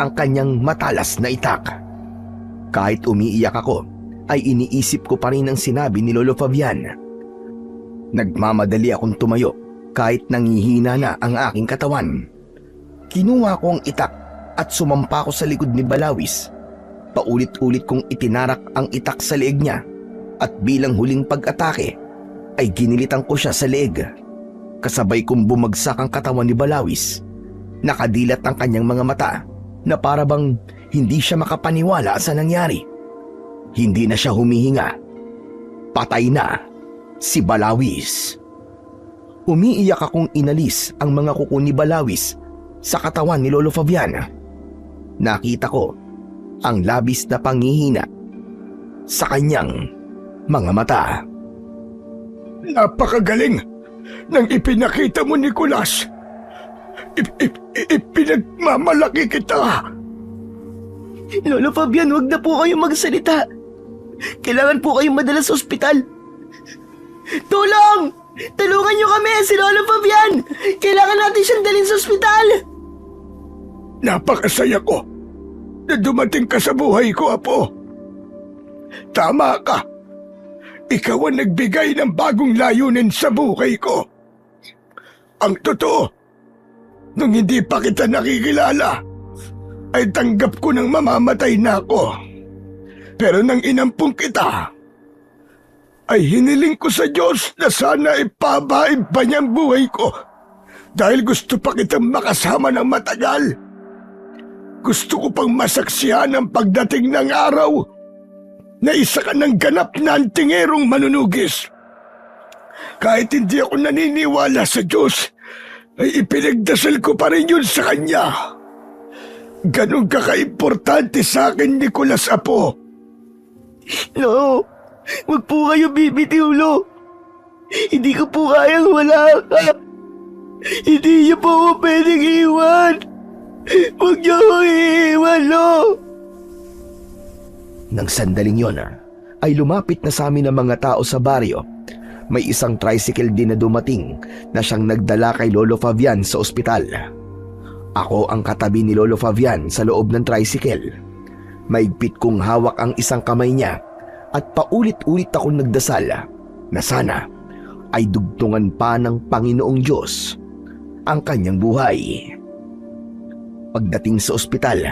ang kanyang matalas na itak. Kahit umiiyak ako, ay iniisip ko pa rin ang sinabi ni Lolo Fabian. Nagmamadali akong tumayo kahit nangihina na ang aking katawan. Kinuha ko ang itak at sumampa ko sa likod ni Balawis. Paulit-ulit kong itinarak ang itak sa leeg niya at bilang huling pag-atake ay ginilitan ko siya sa leeg. Kasabay kong bumagsak ang katawan ni Balawis. Nakadilat ang kanyang mga mata na para bang hindi siya makapaniwala sa nangyari. Hindi na siya humihinga. Patay na si Balawis. Umiiyak akong inalis ang mga kuko ni Balawis sa katawan ni Lolo Fabian. Nakita ko ang labis na panghihina sa kanyang mga mata. Napakagaling ng ipinakita mo, Nicolas. Ipinagmamalaki kita. Lolo Fabian, huwag na po kayong magsalita. Kailangan po kayong madala sa ospital. Tulong! Tulungan niyo kami, si Lolo Fabian! Kailangan natin siyang dalhin sa ospital! Napakasaya ko na dumating ka sa buhay ko, Apo. Tama ka. Ikaw ang nagbigay ng bagong layunin sa buhay ko. Ang totoo, nung hindi pa kita nakikilala, ay tanggap ko nang mamamatay na ako. Pero nang inampung kita, ay hiniling ko sa Diyos na sana ipabain pa niyang buhay ko dahil gusto pa kitang makasama ng matagal. Gusto ko pang masaksihan ang pagdating ng araw na isa ka ng ganap na antingerong manunugis. Kahit hindi ako naniniwala sa Diyos, ay ipinagdasal ko pa rin yun sa Kanya. Ganon ka kaimportante sa akin, Nicolas, Apo. No, wag po kayo bibitiw, Lo. Hindi ko po kayang wala ka. Hindi niyo po ako pwedeng iwan. Huwag niyo akong iiwan, Lo. Nang sandaling yon, ay lumapit na sa amin ang mga tao sa baryo. May isang tricycle din na dumating na siyang nagdala kay Lolo Fabian sa ospital. Ako ang katabi ni Lolo Fabian sa loob ng tricycle. Maigpit kong hawak ang isang kamay niya at paulit-ulit akong nagdasal na sana ay dugtungan pa ng Panginoong Diyos ang kanyang buhay. Pagdating sa ospital,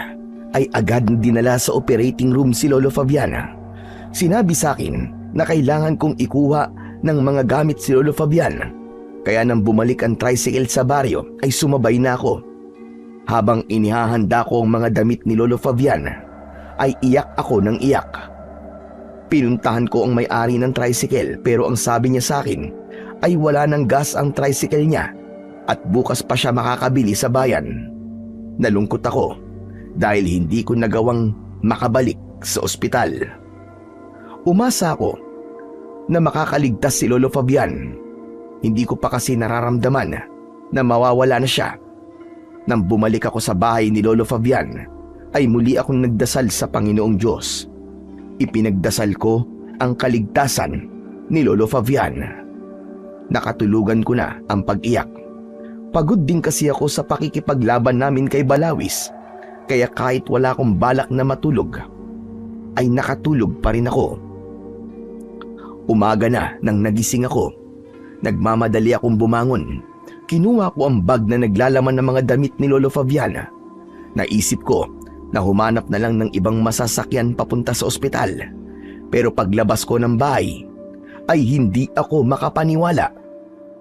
ay agad dinala sa operating room si Lolo Fabian. Sinabi sa akin na kailangan kong ikuha ng mga gamit si Lolo Fabian. Kaya nang bumalik ang tricycle sa baryo ay sumabay na ako. Habang inihahanda ko ang mga damit ni Lolo Fabian, ay iyak ako ng iyak. Pinuntahan ko ang may-ari ng tricycle pero ang sabi niya sa akin ay wala ng gas ang tricycle niya at bukas pa siya makakabili sa bayan. Nalungkot ako dahil hindi ko nagawang makabalik sa ospital. Umasa ako na makakaligtas si Lolo Fabian. Hindi ko pa kasi nararamdaman na mawawala na siya. Nang bumalik ako sa bahay ni Lolo Fabian, ay muli akong nagdasal sa Panginoong Diyos. Ipinagdasal ko ang kaligtasan ni Lolo Fabian. Nakatulugan ko na ang pag-iyak. Pagod din kasi ako sa pakikipaglaban namin kay Balawis. Kaya kahit wala akong balak na matulog, ay nakatulog pa rin ako. Umaga na nang nagising ako. Nagmamadali akong bumangon. Kinuha ko ang bag na naglalaman ng mga damit ni Lolo Fabian. Naisip ko na humanap na lang ng ibang masasakyan papunta sa ospital. Pero paglabas ko ng bahay, ay hindi ako makapaniwala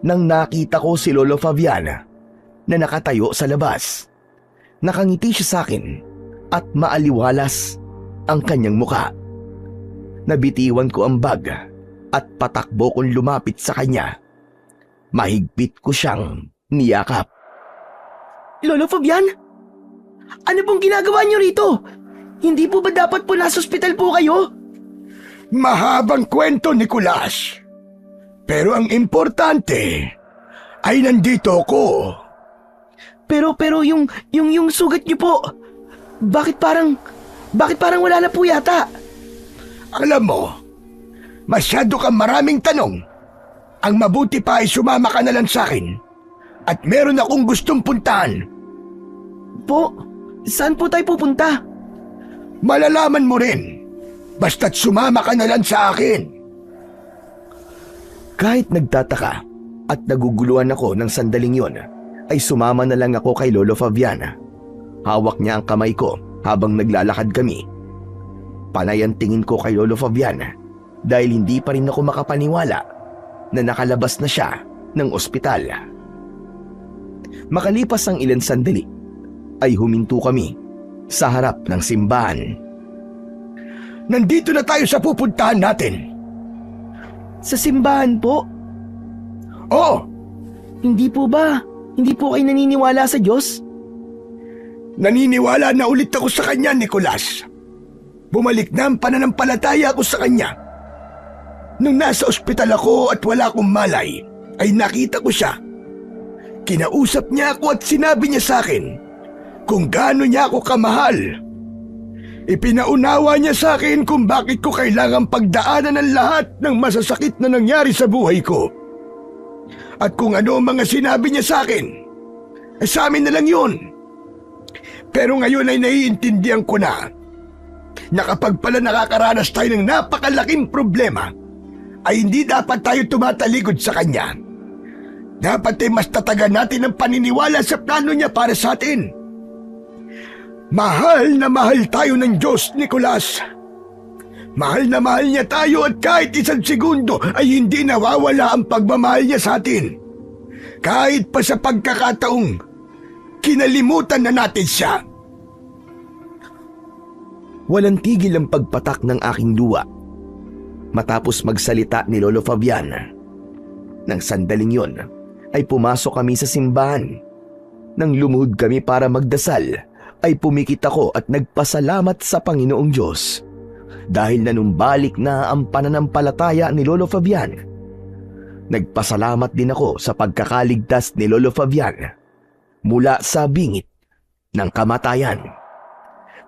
nang nakita ko si Lolo Fabian na nakatayo sa labas. Nakangiti siya sa akin at maaliwalas ang kanyang muka. Nabitiwan ko ang bag at patakbo kong lumapit sa kanya. Mahigpit ko siyang niyakap. Lolo Fabian? Ano pong ginagawa niyo rito? Hindi po ba dapat po nasa ospital po kayo? Mahabang kwento, Nicolas. Pero ang importante ay nandito ko. Pero yung sugat niyo po, bakit parang wala na po yata? Alam mo, masyado kang maraming tanong. Ang mabuti pa ay sumama ka na lang sa akin. At meron akong gustong puntahan. Po, saan po tayo pupunta? Malalaman mo rin. Basta't sumama ka na lang sa akin. Kahit nagtataka at naguguluhan ako ng sandaling yon, ay sumama na lang ako kay Lolo Fabian. Hawak niya ang kamay ko habang naglalakad kami. Panay ang tingin ko kay Lolo Fabian dahil hindi pa rin ako makapaniwala na nakalabas na siya ng ospital. Makalipas ang ilang sandali, ay huminto kami sa harap ng simbahan. Nandito na tayo sa pupuntahan natin. Sa simbahan po? Oo, Hindi po ba? Hindi po kayo naniniwala sa Diyos? naniniwala na ulit ako sa kanya, Nicolas. Bumalik na ang pananampalataya ko sa kanya. Nung nasa ospital ako at wala akong malay, ay nakita ko siya. Kinausap niya ako at sinabi niya sa akin kung gaano niya ako kamahal. Ipinaunawa niya sa akin kung bakit ko kailangang pagdaanan ang lahat ng masasakit na nangyari sa buhay ko. At kung ano ang mga sinabi niya sa akin, sa amin na lang yun. Pero ngayon ay naiintindihan ko na kapag pala nakakaranas tayo ng napakalaking problema, ay hindi dapat tayo tumatalikod sa kanya. Dapat ay mas tatagan natin ang paniniwala sa plano niya para sa atin. Mahal na mahal tayo ng Diyos, Nicolas. Mahal na mahal niya tayo at kahit isang segundo ay hindi nawawala ang pagmamahal niya sa atin. Kahit pa sa pagkakataong kinalimutan na natin siya. Walang tigil ang pagpatak ng aking luha matapos magsalita ni Lolo Fabian. Nang sandaling yon, ay pumasok kami sa simbahan. Nang lumuhod kami para magdasal, ay pumikit ako at nagpasalamat sa Panginoong Diyos dahil nanumbalik na ang pananampalataya ni Lolo Fabian. Nagpasalamat din ako sa pagkakaligtas ni Lolo Fabian mula sa bingit ng kamatayan.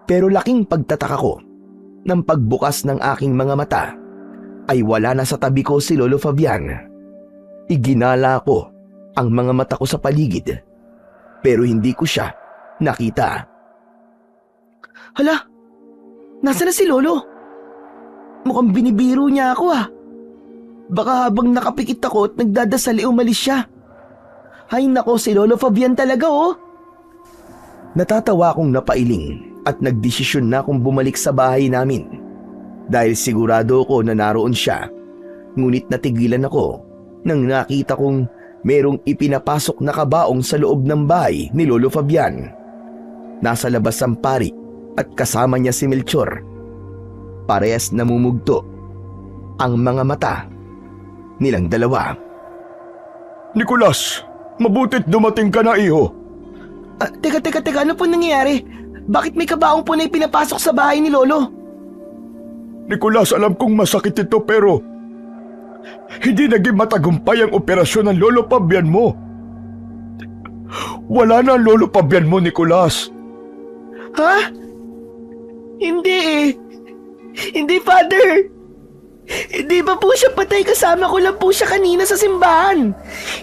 Pero laking pagtataka ko nang pagbukas ng aking mga mata ay wala na sa tabi ko si Lolo Fabian. Iginala ko ang mga mata ko sa paligid pero hindi ko siya nakita. Hala, nasa na si Lolo? Mukhang binibiro niya ako ah. Baka habang nakapikit ako at nagdadasal umalis siya. Hay nako, si Lolo Fabian talaga oh. Natatawa akong napailing at nagdesisyon na akong bumalik sa bahay namin dahil sigurado ko na naroon siya. Ngunit natigilan ako nang nakita kong merong ipinapasok na kabaong sa loob ng bahay ni Lolo Fabian. Nasa labas ang pari at kasama niya si Melchor. Parehas namumugto ang mga mata nilang dalawa. Nicolas, mabuti't dumating ka na, iho. Teka, ano po nangyayari? Bakit may kabaong po na ipinapasok sa bahay ni Lolo? Nicolas, alam kong masakit ito pero hindi naging matagumpay ang operasyon ng Lolo Fabian mo. Wala na ang Lolo Fabian mo, Nicolas. Ha? Hindi eh. Hindi, Father. Hindi ba po siya patay? Kasama ko lang po siya kanina sa simbahan.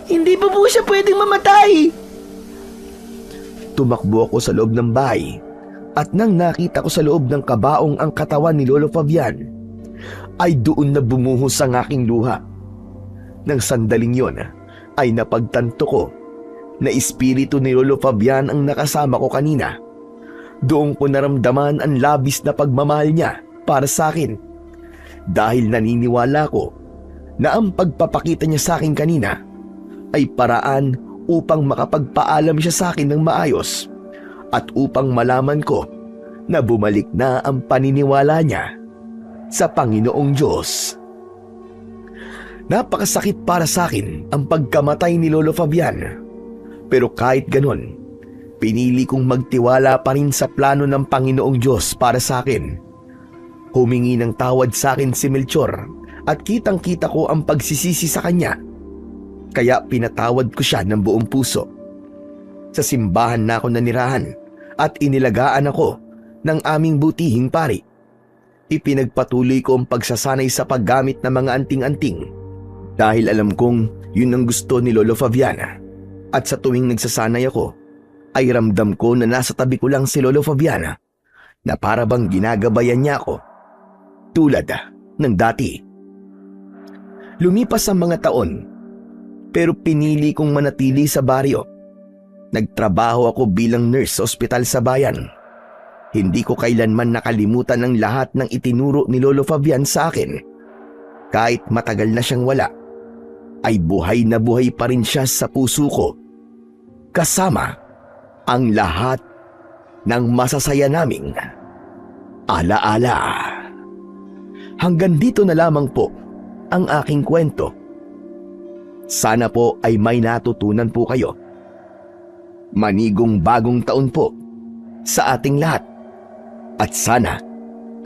Hindi ba po siya pwedeng mamatay? Tumakbo ako sa loob ng bahay At nang nakita ko sa loob ng kabaong ang katawan ni Lolo Fabian, ay doon na bumuhos ang aking luha. Nang sandaling yon ay napagtanto ko na espiritu ni Lolo Fabian ang nakasama ko kanina. Doon ko naramdaman ang labis na pagmamahal niya para sa akin. Dahil naniniwala ko na ang pagpapakita niya sa akin kanina ay paraan upang makapagpaalam siya sa akin ng maayos at upang malaman ko na bumalik na ang paniniwala niya sa Panginoong Diyos. Napakasakit para sa akin ang pagkamatay ni Lolo Fabian. Pero kahit ganon, pinili kong magtiwala pa rin sa plano ng Panginoong Diyos para sa akin. Humingi ng tawad sa akin si Melchor at kitang-kita ko ang pagsisisi sa kanya. Kaya pinatawad ko siya ng buong puso. Sa simbahan na ako nanirahan at inilagaan ako ng aming butihing pari. Ipinagpatuloy ko ang pagsasanay sa paggamit ng mga anting-anting dahil alam kong yun ang gusto ni Lolo Fabian. At sa tuwing nagsasanay ako, ay ramdam ko na nasa tabi ko lang si Lolo Fabian na para bang ginagabayan niya ako. Tulad ng dati. Lumipas ang mga taon, pero pinili kong manatili sa baryo. Nagtrabaho ako bilang nurse sa ospital sa bayan. Hindi ko kailanman nakalimutan ang lahat ng itinuro ni Lolo Fabian sa akin. Kahit matagal na siyang wala, ay buhay na buhay pa rin siya sa puso ko. Kasama ang lahat ng masasaya naming alaala. Hanggang dito na lamang po ang aking kwento. Sana po ay may natutunan po kayo. Manigong bagong taon po sa ating lahat. At sana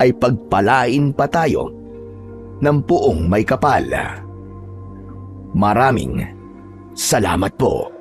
ay pagpalain pa tayo ng puong may kapal. Maraming salamat po.